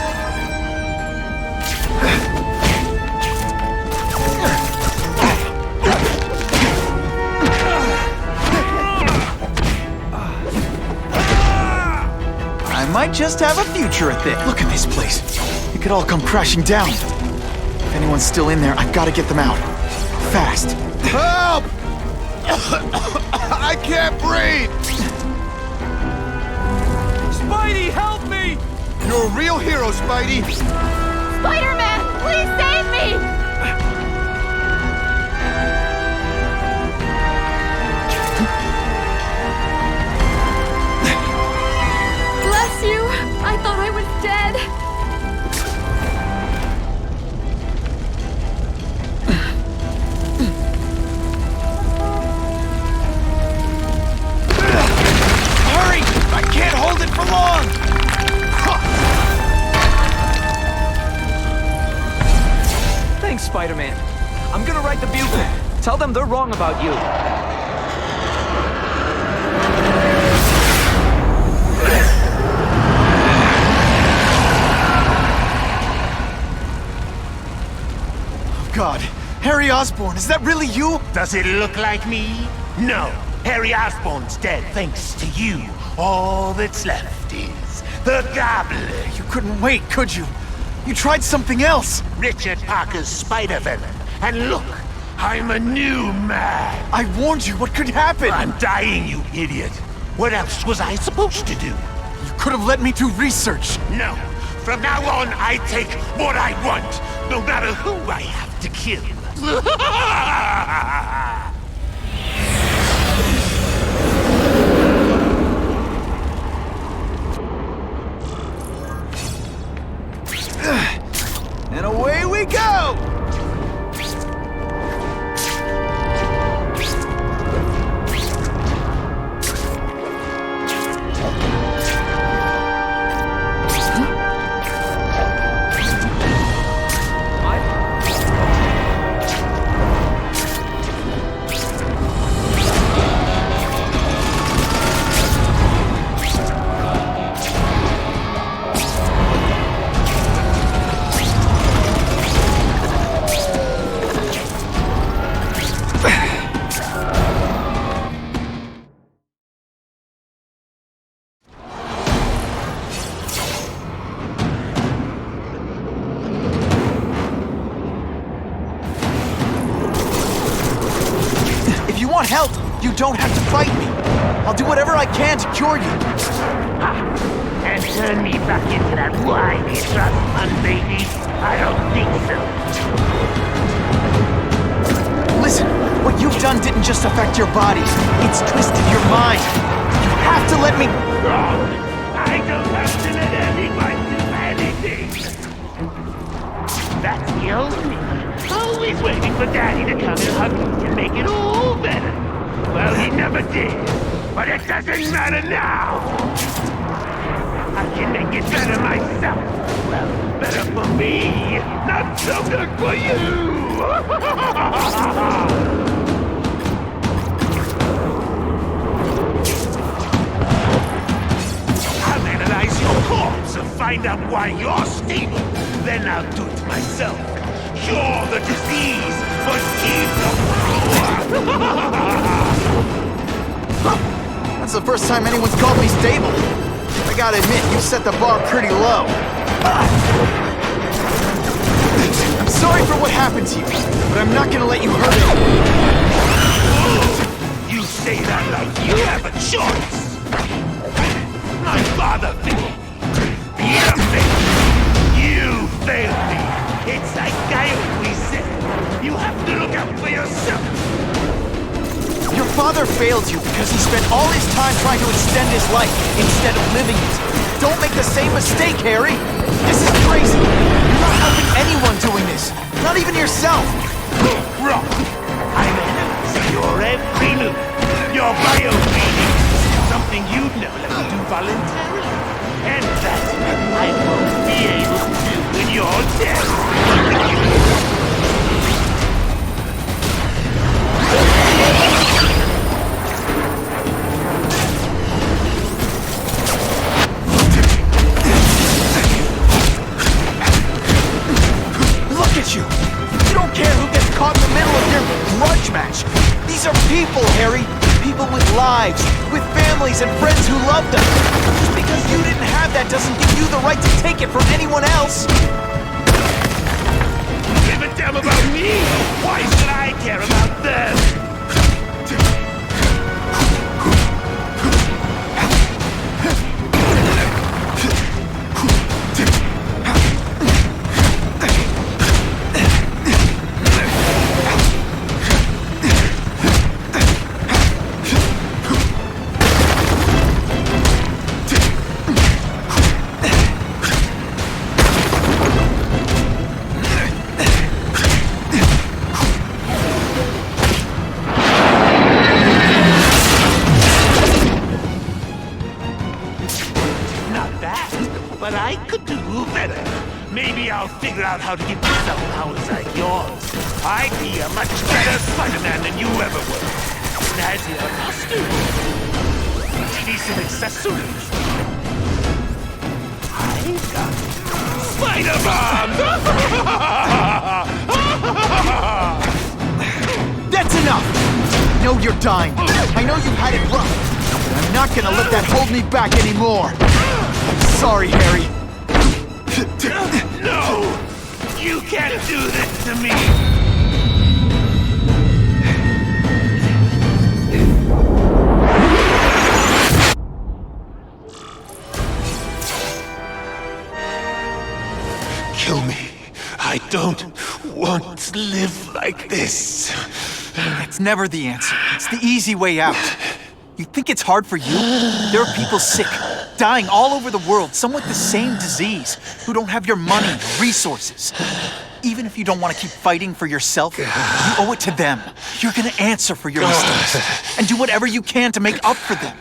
I'm might just have a future at this. Look at this place. It could all come crashing down. If anyone's still in there, I've got to get them out. Fast. Help! I can't breathe! Spidey, help me! You're a real hero, Spidey! Spider-Man, please save me! Bless you! I thought I was dead. Hurry! I can't hold it for long! Thanks, Spider-Man. I'm gonna write the bugle. Tell them they're wrong about you. God, Harry Osborn, is that really you? Does it look like me? No. Harry Osborn's dead thanks to you. All that's left is the Goblin. You couldn't wait, could you? You tried something else. Richard Parker's spider venom. And look, I'm a new man. I warned you what could happen. I'm dying, you idiot. What else was I supposed to do? You could have let me do research. No. From now on, I take what I want, no matter who I have to kill. And away we go! Help! You don't have to fight me. I'll do whatever I can to cure you. And turn me back into that whiny trust baby? I don't think so. Listen, what you've done didn't just affect your body. It's twisted your mind. You have to let me... Wrong! I don't have to let anyone do anything. That's the old me. Always waiting for Daddy to come and hug me and make it all better. Well, he never did. But it doesn't matter now. I can make it better myself. Well, better for me. Not so good for you. I'll analyze your corpse and find out why you're stable. Then I'll do it myself. Cure the disease, but keep the power! That's the first time anyone's called me stable. I gotta admit, you set the bar pretty low. I'm sorry for what happened to you, but I'm not gonna let you hurt it. You say that like you have a choice. My father failed me. You failed me. You failed me. It's like I always said. You have to look out for yourself. Your father failed you because he spent all his time trying to extend his life instead of living it. Don't make the same mistake, Harry. This is crazy. You're not helping anyone doing this. Not even yourself. Wrong. I'm analyzing your every move. Your bio-feeding. Something you'd never let me do voluntarily. And that I won't be able to do when you're dead. Look at you! You don't care who gets caught in the middle of your grudge match! These are people, Harry! People People with lives, with families and friends who love them. Just because you didn't have that doesn't give you the right to take it from anyone else. Give a damn about me! Why should I care about them? But I could do better. Maybe I'll figure out how to give myself powers like yours. I'd be a much better Spider-Man than you ever were. And as you have costume, decent accessories. I got Spider-Man! That's enough! I know you're dying. I know you've had it rough. But I'm not gonna let that hold me back anymore. Sorry, Harry. No! You can't do this to me! Kill me. I don't want to live like this. That's never the answer. It's the easy way out. You think it's hard for you? There are people sick, dying all over the world, some with the same disease, who don't have your money or resources. Even if you don't want to keep fighting for yourself, you owe it to them. You're gonna answer for your mistakes, and do whatever you can to make up for them.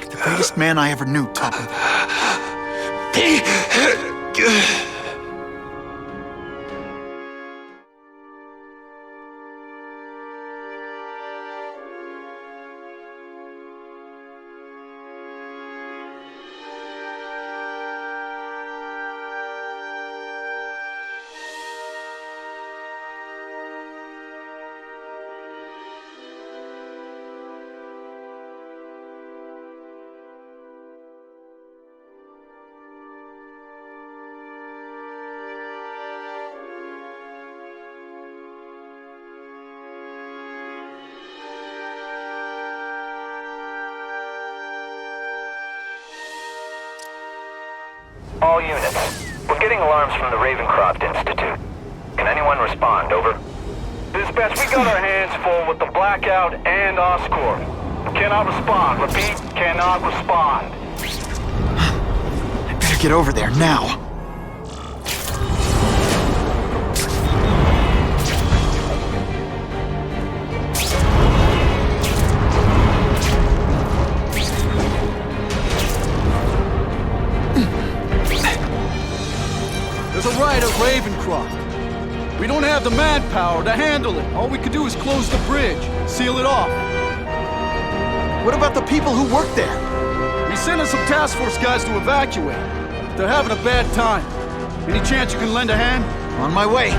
The greatest man I ever knew taught me that. All units. We're getting alarms from the Ravencroft Institute. Can anyone respond? Over. Dispatch, we got our hands full with the Blackout and Oscorp. Cannot respond. Repeat, cannot respond. I better get over there now. There's a riot at Ravencroft. We don't have the manpower to handle it. All we could do is close the bridge, seal it off. What about the people who work there? We sent in some task force guys to evacuate. They're having a bad time. Any chance you can lend a hand? On my way.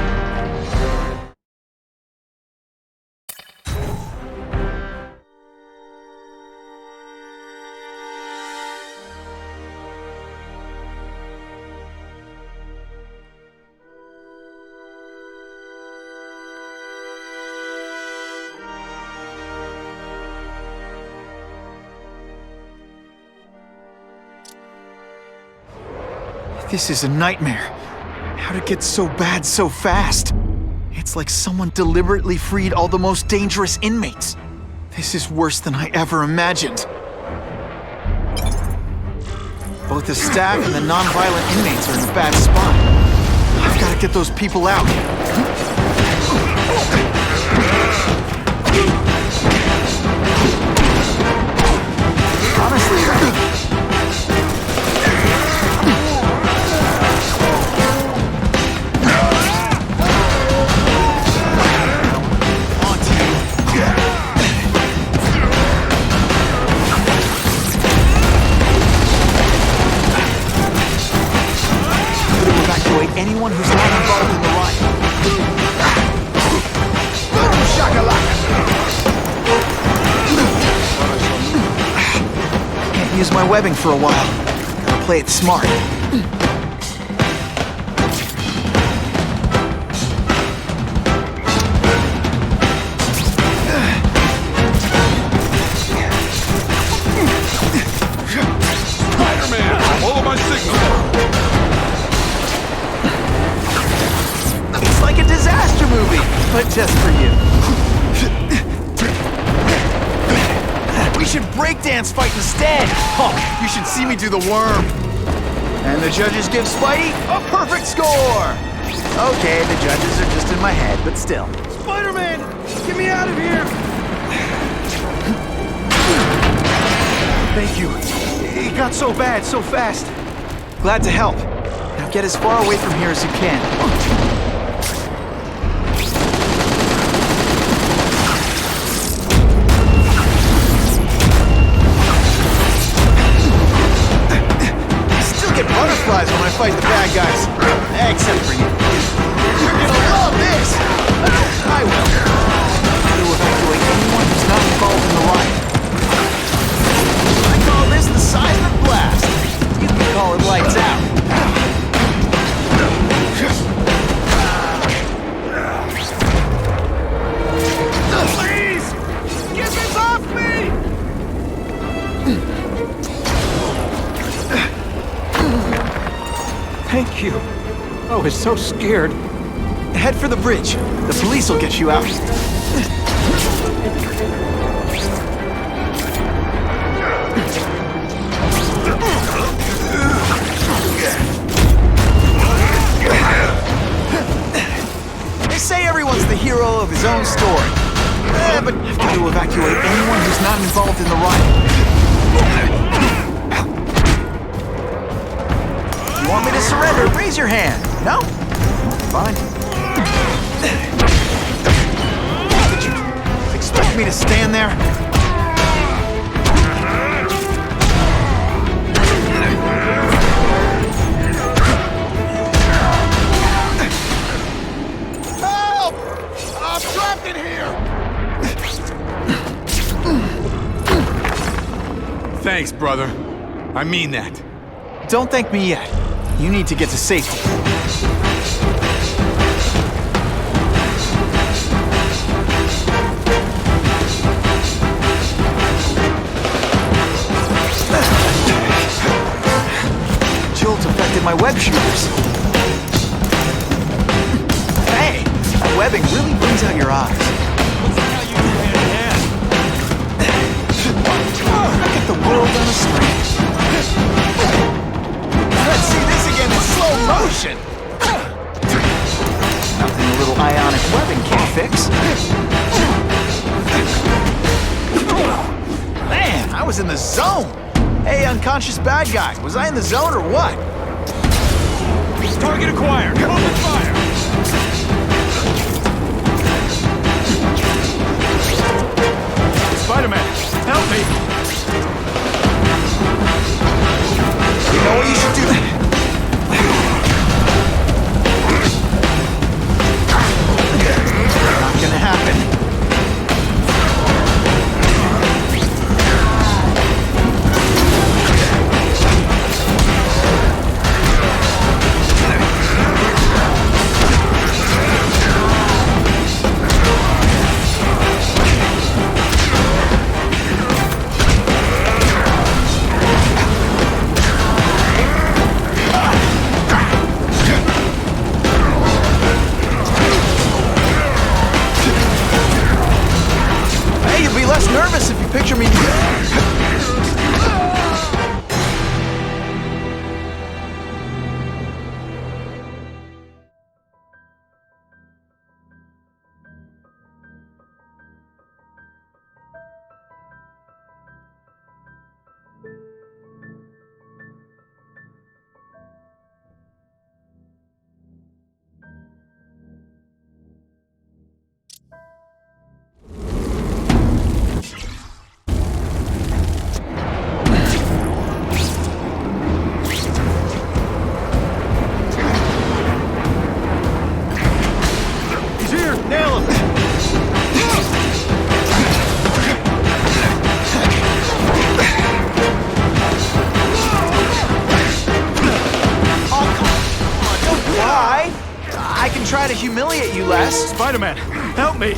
This is a nightmare. How'd it get so bad so fast? It's like someone deliberately freed all the most dangerous inmates. This is worse than I ever imagined. Both the staff and the non-violent inmates are in a bad spot. I've got to get those people out. Honestly, anyone who's not involved in the riot. Shakalaka! use my webbing for a while. Gotta play it smart. Spider-Man, follow my signal. It's like a disaster movie, but just for you. We should breakdance fight instead. Oh, you should see me do the worm. And the judges give Spidey a perfect score. Okay, the judges are just in my head, but still. Spider-Man! Get me out of here! Thank you. It got so bad, so fast. Glad to help. Now get as far away from here as you can. Butterflies when I fight the bad guys. Except for you. You're gonna love this! I will. To evacuate anyone who's not involved in the riot. I call this the seismic blast. You can call it lights out. Please! Get this off me! Thank you. I was so scared. Head for the bridge. The police will get you out. They say everyone's the hero of his own story. But you have to evacuate anyone who's not involved in the riot. You want me to surrender? Raise your hand. No? Fine. Did you expect me to stand there? Help! I'm trapped in here! Thanks, brother. I mean that. Don't thank me yet. You need to get to safety. Jolt affected my web shooters. Hey, that webbing really brings out your eyes. Look at the world on a string. Let's see this again in slow motion! Nothing a little ionic webbing can't fix. Man, I was in the zone! Hey, unconscious bad guy, was I in the zone or what? Target acquired! Open fire! Spider-Man, help me! You know what you should do? Not gonna happen. try to humiliate you, Les. Spider-Man, help me!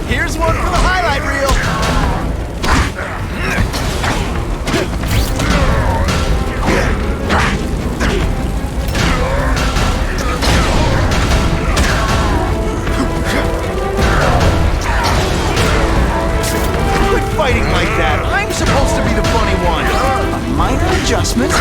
Here's one for the highlight reel. Quit fighting like that. I'm supposed to be the funny one. A minor adjustment.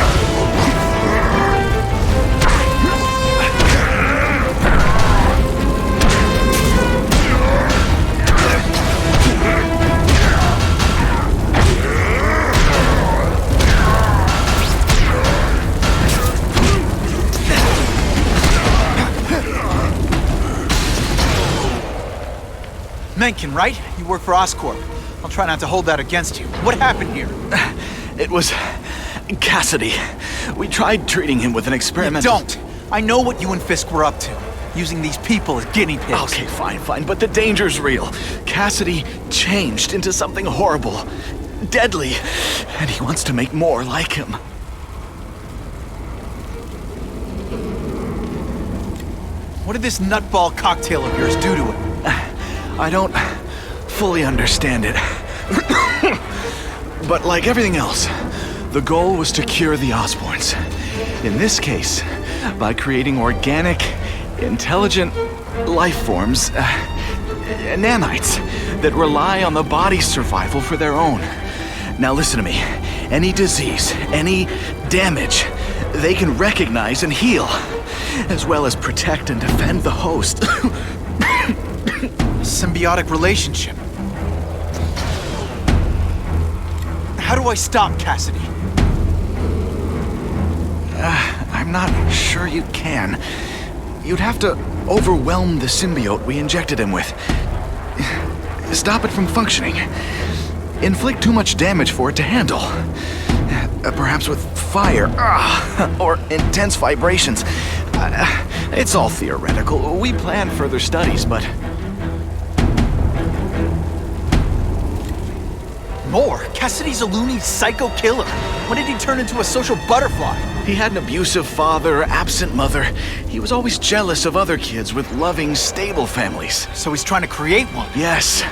Mencken, right? You work for Oscorp. I'll try not to hold that against you. What happened here? It was Cassidy. We tried treating him with an experimental... Don't! I know what you and Fisk were up to. Using these people as guinea pigs. Okay, fine, but the danger's real. Cassidy changed into something horrible, deadly, and he wants to make more like him. What did this nutball cocktail of yours do to it? I don't fully understand it. But like everything else, the goal was to cure the Osborns. In this case, by creating organic, intelligent life forms, nanites, that rely on the body's survival for their own. Now listen to me. Any disease, any damage, they can recognize and heal, as well as protect and defend the host. Symbiotic relationship. How do I stop Cassidy? I'm not sure you can. You'd have to overwhelm the symbiote we injected him with. Stop it from functioning. Inflict too much damage for it to handle. Perhaps with fire, or intense vibrations. It's all theoretical. We plan further studies, but... More? Cassidy's a loony psycho killer. When did he turn into a social butterfly? He had an abusive father, absent mother. He was always jealous of other kids with loving, stable families. So he's trying to create one? Yes.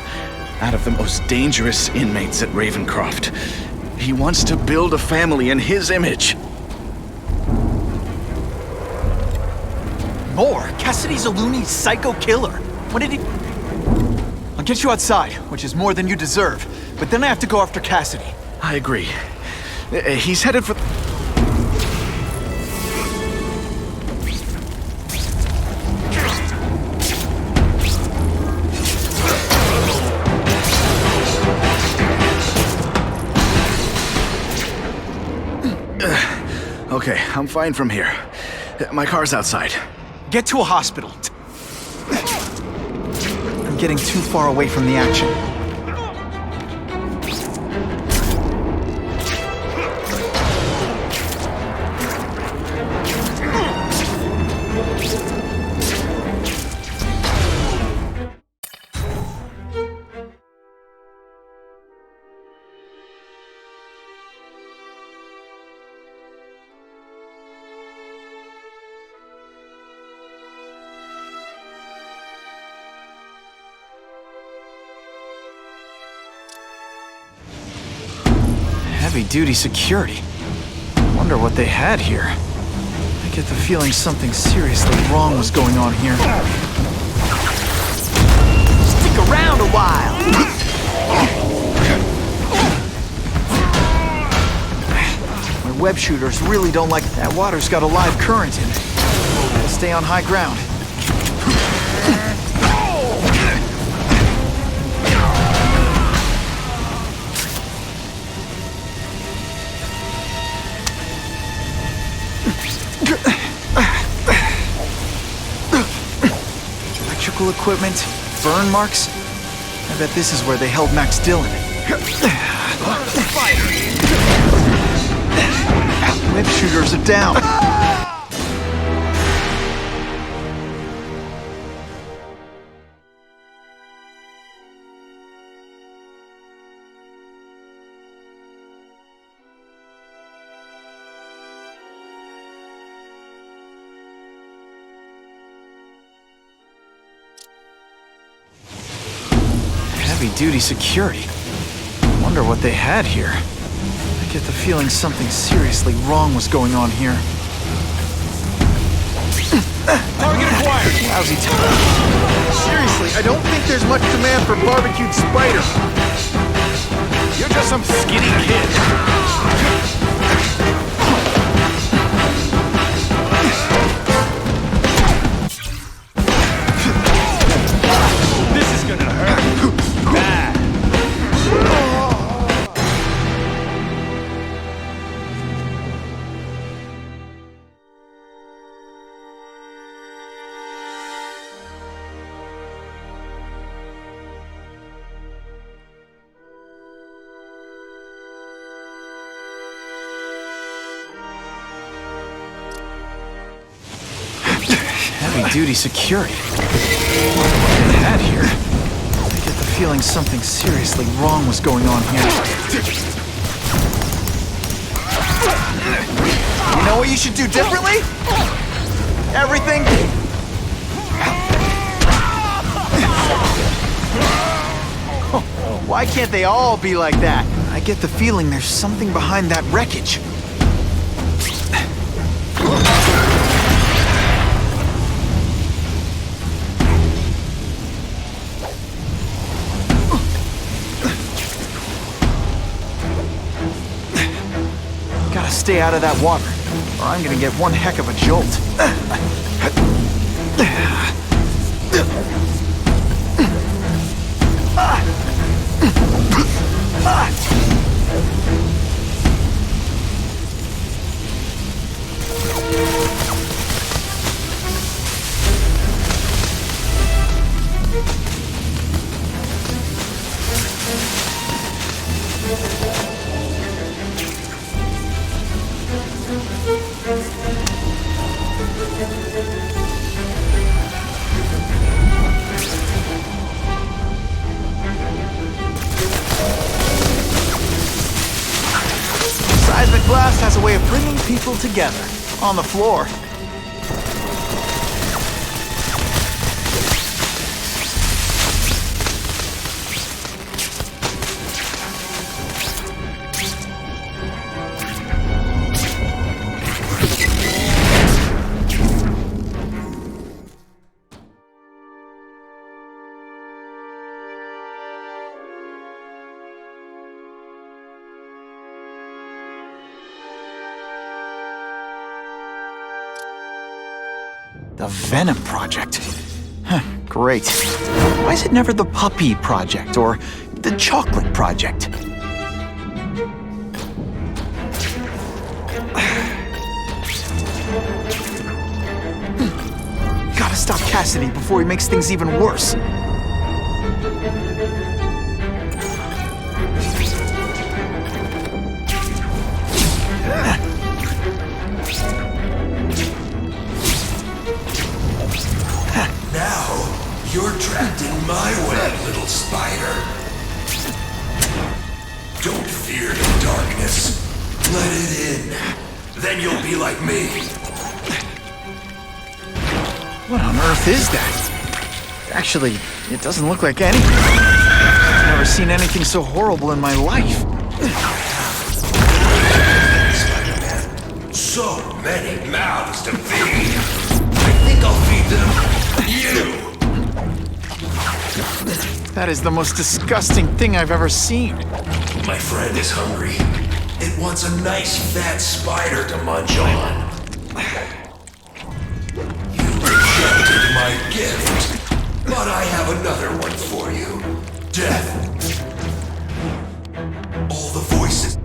Out of the most dangerous inmates at Ravencroft. He wants to build a family in his image. More? Cassidy's a loony psycho killer. When did he... I'll get you outside, which is more than you deserve. But then I have to go after Cassidy. I agree. He's headed for... Okay, I'm fine from here. My car's outside. Get to a hospital. I'm getting too far away from the action. Heavy-duty security. Wonder what they had here. I get the feeling something seriously wrong was going on here. Stick around a while! My web shooters really don't like... That water's got a live current in it. Gotta stay on high ground. Electrical equipment, burn marks. I bet this is where they held Max Dillon. Web shooters are down. Heavy-duty security. Wonder what they had here. I get the feeling something seriously wrong was going on here. Target acquired! Lousy time. Seriously, I don't think there's much demand for barbecued spiders. You're just some skinny kid. This is gonna hurt. Bad. Heavy-duty security. What they had here? I get the feeling something seriously wrong was going on here. You know what you should do differently? Everything. Why can't they all be like that? I get the feeling there's something behind that wreckage. Gotta stay out of that water, or I'm gonna get one heck of a jolt. Seismic blast has a way of bringing people together on the floor. The Venom Project. Huh, great. Why is it never the Puppy Project or the Chocolate Project? Gotta stop Cassidy before he makes things even worse. Now, you're trapped in my web, little spider. Don't fear the darkness. Let it in. Then you'll be like me. What on earth is that? Actually, it doesn't look like anything. I've never seen anything so horrible in my life. Spider-Man. So many mouths to feed. I think I'll feed them you. That is the most disgusting thing I've ever seen. My friend is hungry. It wants a nice fat spider to munch on. You rejected my gift, but I have another one for you. Death. All the voices.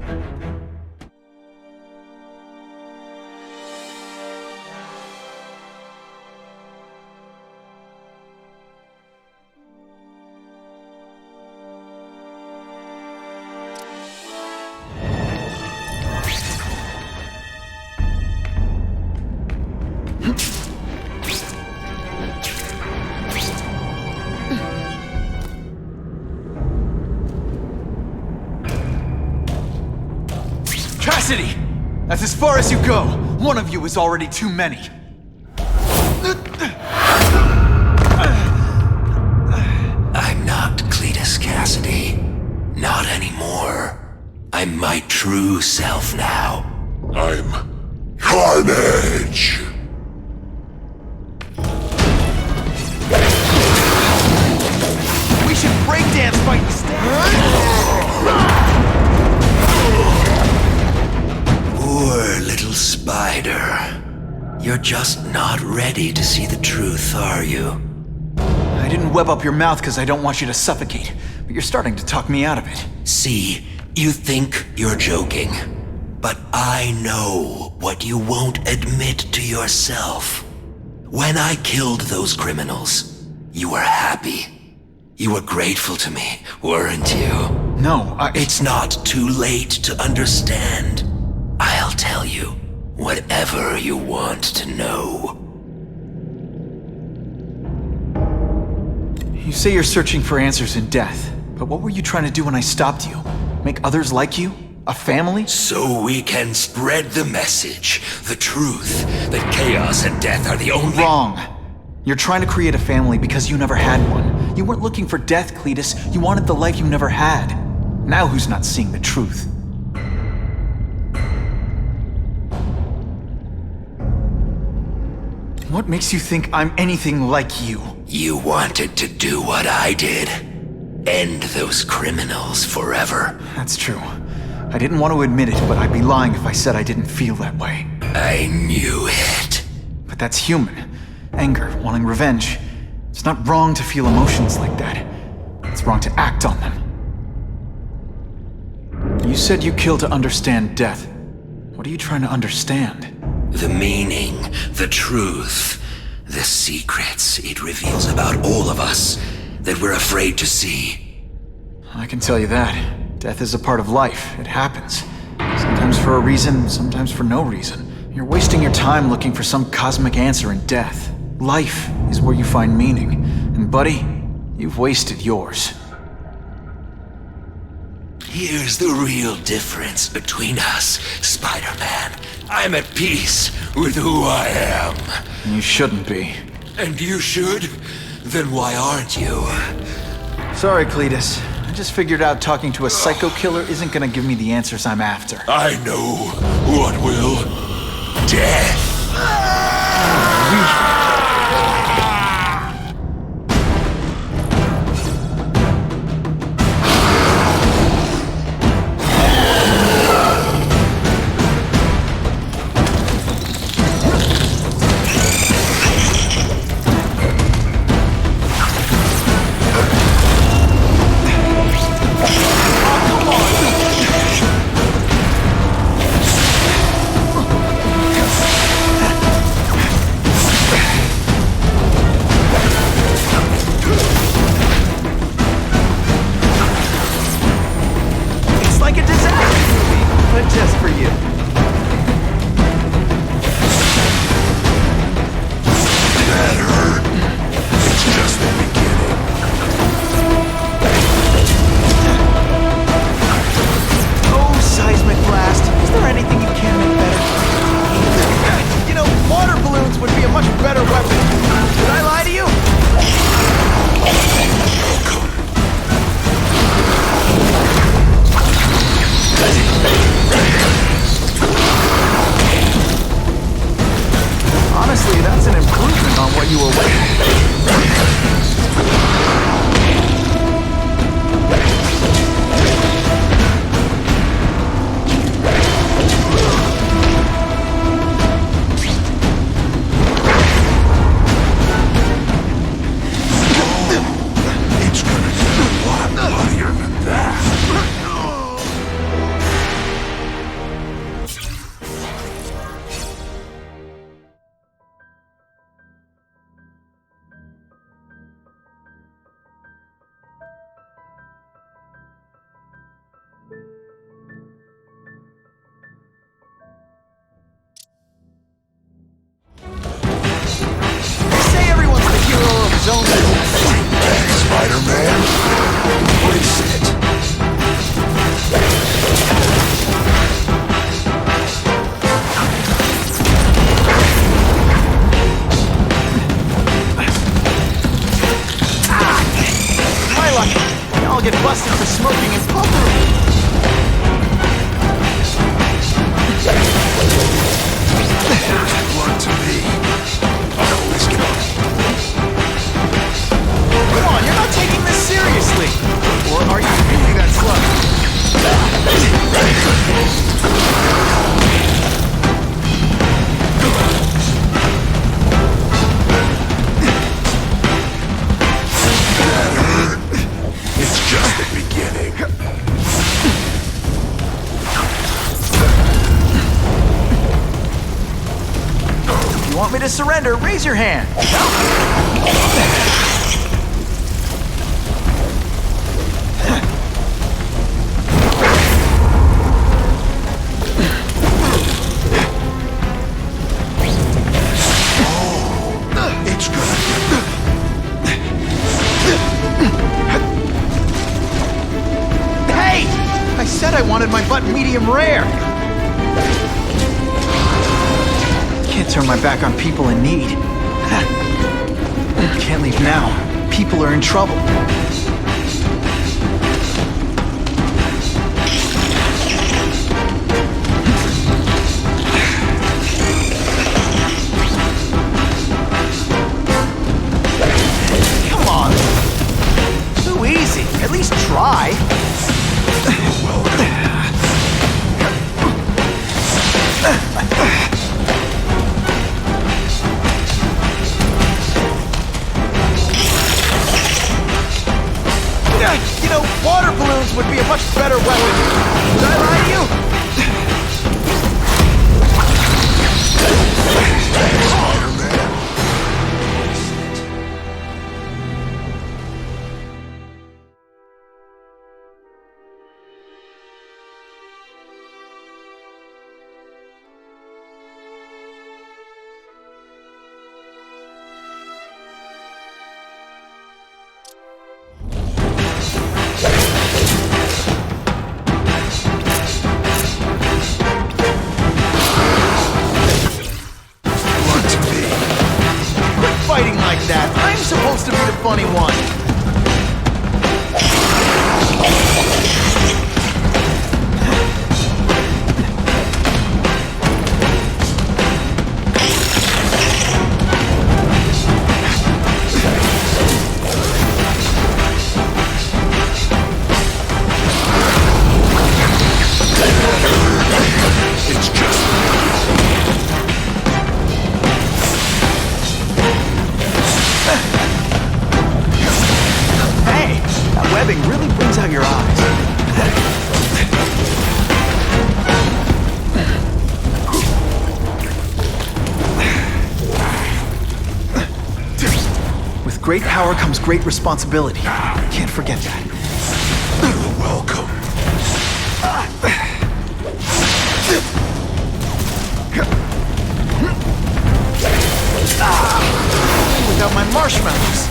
Cassidy! That's as far as you go. One of you is already too many. I'm not Cletus Cassidy. true self now. I'm Carnage! We should breakdance fight instead! Poor little spider. You're just not ready to see the truth, are you? I didn't web up your mouth because I don't want you to suffocate, but you're starting to talk me out of it. See, you think you're joking, but I know what you won't admit to yourself. When I killed those criminals, you were happy. You were grateful to me, weren't you? No, It's not too late to understand. I'll tell you whatever you want to know. You say you're searching for answers in death, but what were you trying to do when I stopped you? Make others like you? A family? So we can spread the message, the truth, that chaos and death are the only— Wrong. You're trying to create a family because you never had one. You weren't looking for death, Cletus. You wanted the life you never had. Now who's not seeing the truth? What makes you think I'm anything like you? You wanted to do what I did. End those criminals forever. That's true. I didn't want to admit it, but I'd be lying if I said I didn't feel that way. I knew it. But that's human. Anger, wanting revenge. It's not wrong to feel emotions like that. It's wrong to act on them. You said you kill to understand death. What are you trying to understand? The meaning, the truth, the secrets it reveals about all of us that we're afraid to see. I can tell you that. Death is a part of life. It happens. Sometimes for a reason, sometimes for no reason. You're wasting your time looking for some cosmic answer in death. Life is where you find meaning. And buddy, you've wasted yours. Here's the real difference between us, Spider-Man. I'm at peace with who I am. You shouldn't be. And you should? Then why aren't you? Sorry, Cletus. I just figured out talking to a psycho killer isn't gonna give me the answers I'm after. I know what will. Death. Spider-Man, embrace it. My luck. I'll get busted for smoking and poker. to me. Now let's go. Come on, you're not taking this seriously! Or are you really that slow? It's just the beginning. If you want me to surrender, raise your hand. It's gonna Hey! I said I wanted my butt medium rare. Can't turn my back on people in need. Can't leave now. People are in trouble. Come on. Too easy. At least try. You know, water balloons would be a much better weapon. Did I lie to you? Fighting like that. I'm supposed to be the funny one. It's just... Hey, that webbing really brings out your eyes. With great power comes great responsibility. Can't forget that. You're welcome. Without my marshmallows.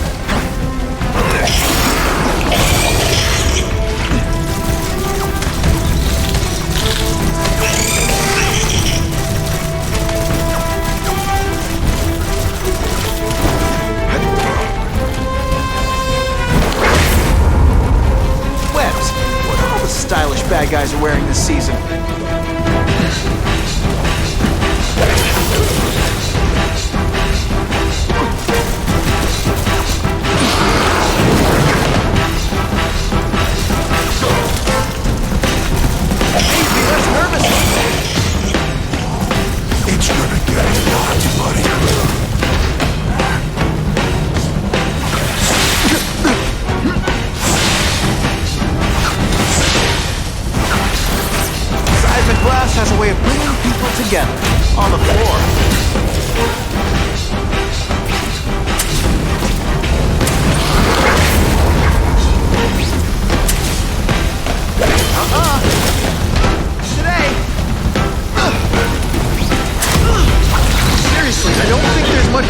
Webs. What all the stylish bad guys are wearing this season? It's gonna get hot, buddy. Seismic blast has a way of bringing people together on the floor. Today. Seriously, I don't think there's much.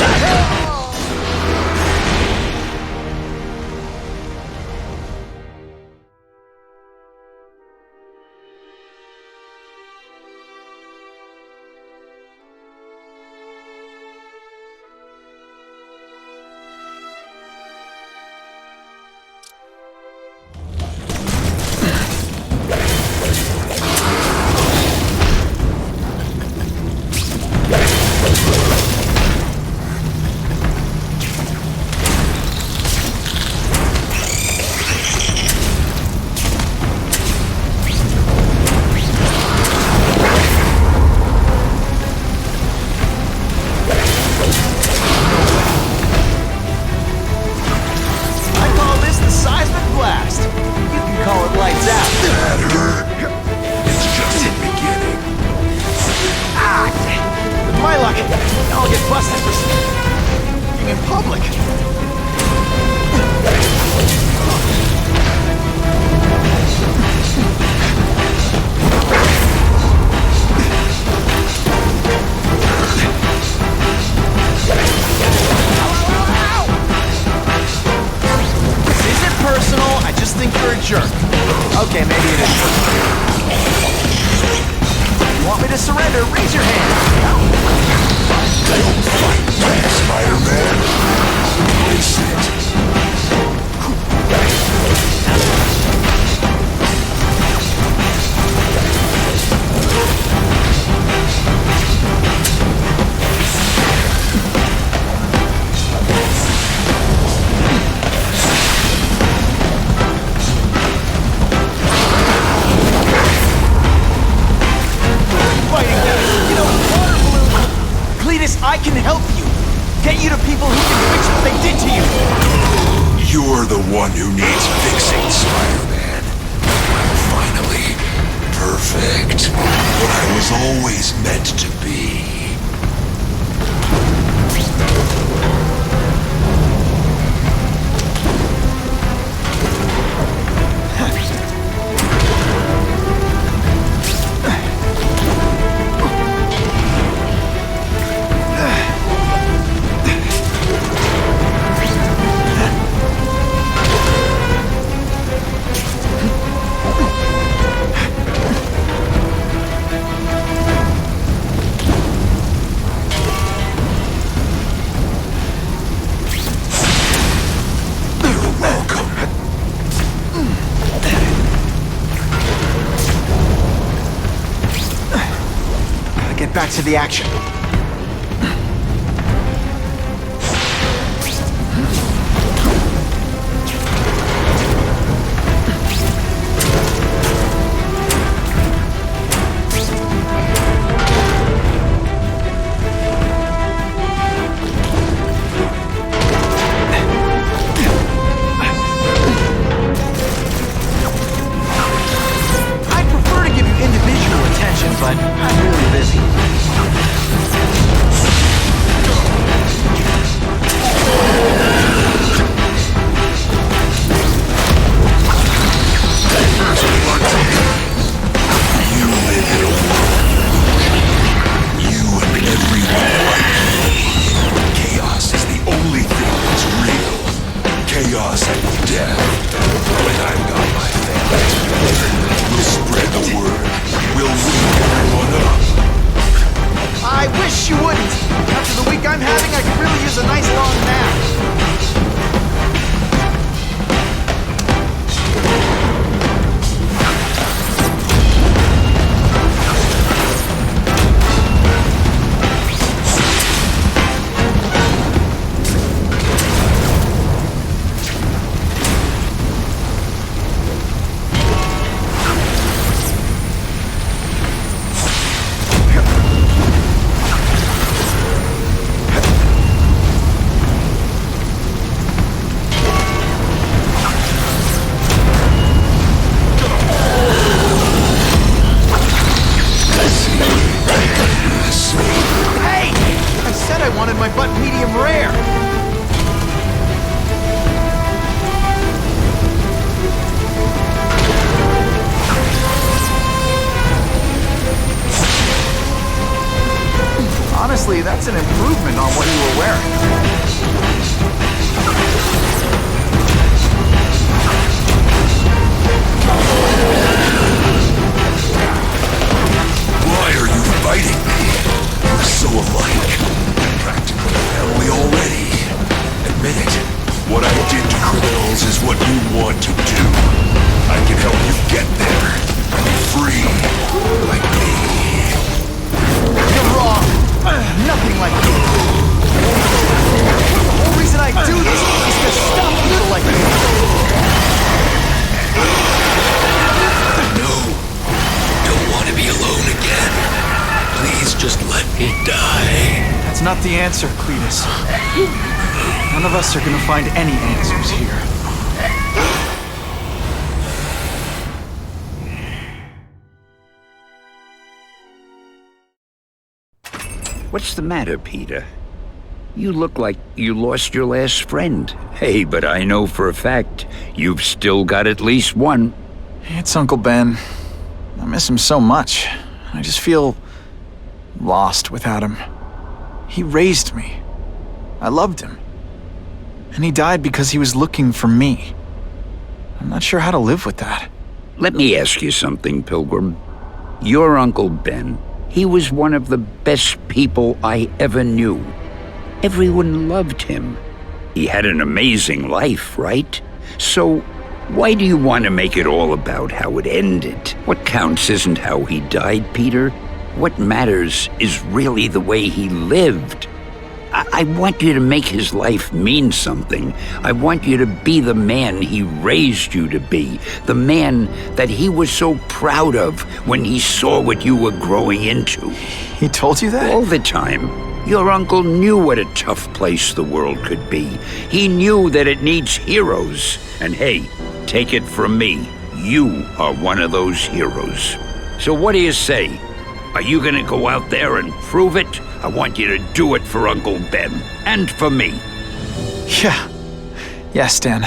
public. This isn't personal, I just think you're a jerk. Okay, maybe it is personal. You want me to surrender? Raise your hand. Don't fight back, Spider-Man. Face it. I can help you. Get you to people who can fix what they did to you. You're the one who needs fixing, Spider-Man. Finally, perfect. What I was always meant to be. Back to the action. I'd prefer to give you individual attention, but I'm really busy. Honestly, that's an improvement on what you were wearing. Why are you fighting me? We're so alike. Practically family already. Admit it. What I did to criminals is what you want to do. I can help you get there. Be free. Like me. You're wrong. Nothing like you. The whole reason I do this is to stop people like you. No. Don't want to be alone again. Please just let me die. That's not the answer, Cletus. None of us are gonna find any answers here. What's the matter, Peter? You look like you lost your last friend. Hey, but I know for a fact you've still got at least one. It's Uncle Ben. I miss him so much. I just feel lost without him. He raised me. I loved him. And he died because he was looking for me. I'm not sure how to live with that. Let me ask you something, Pilgrim. Your Uncle Ben, he was one of the best people I ever knew. Everyone loved him. He had an amazing life, right? So, why do you want to make it all about how it ended? What counts isn't how he died, Peter. What matters is really the way he lived. I want you to make his life mean something. I want you to be the man he raised you to be. The man that he was so proud of when he saw what you were growing into. He told you that? All the time. Your uncle knew what a tough place the world could be. He knew that it needs heroes. And hey, take it from me, you are one of those heroes. So what do you say? Are you gonna go out there and prove it? I want you to do it for Uncle Ben, and for me. Yeah. Yes, Dan.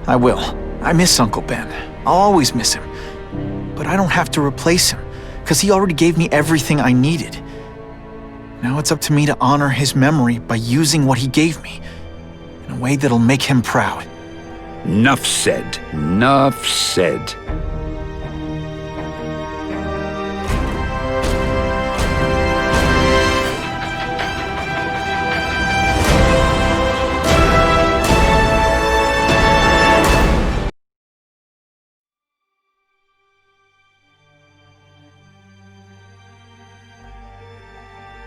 I will. I miss Uncle Ben. I'll always miss him. But I don't have to replace him, because he already gave me everything I needed. Now it's up to me to honor his memory by using what he gave me, in a way that'll make him proud. Enough said. Enough said.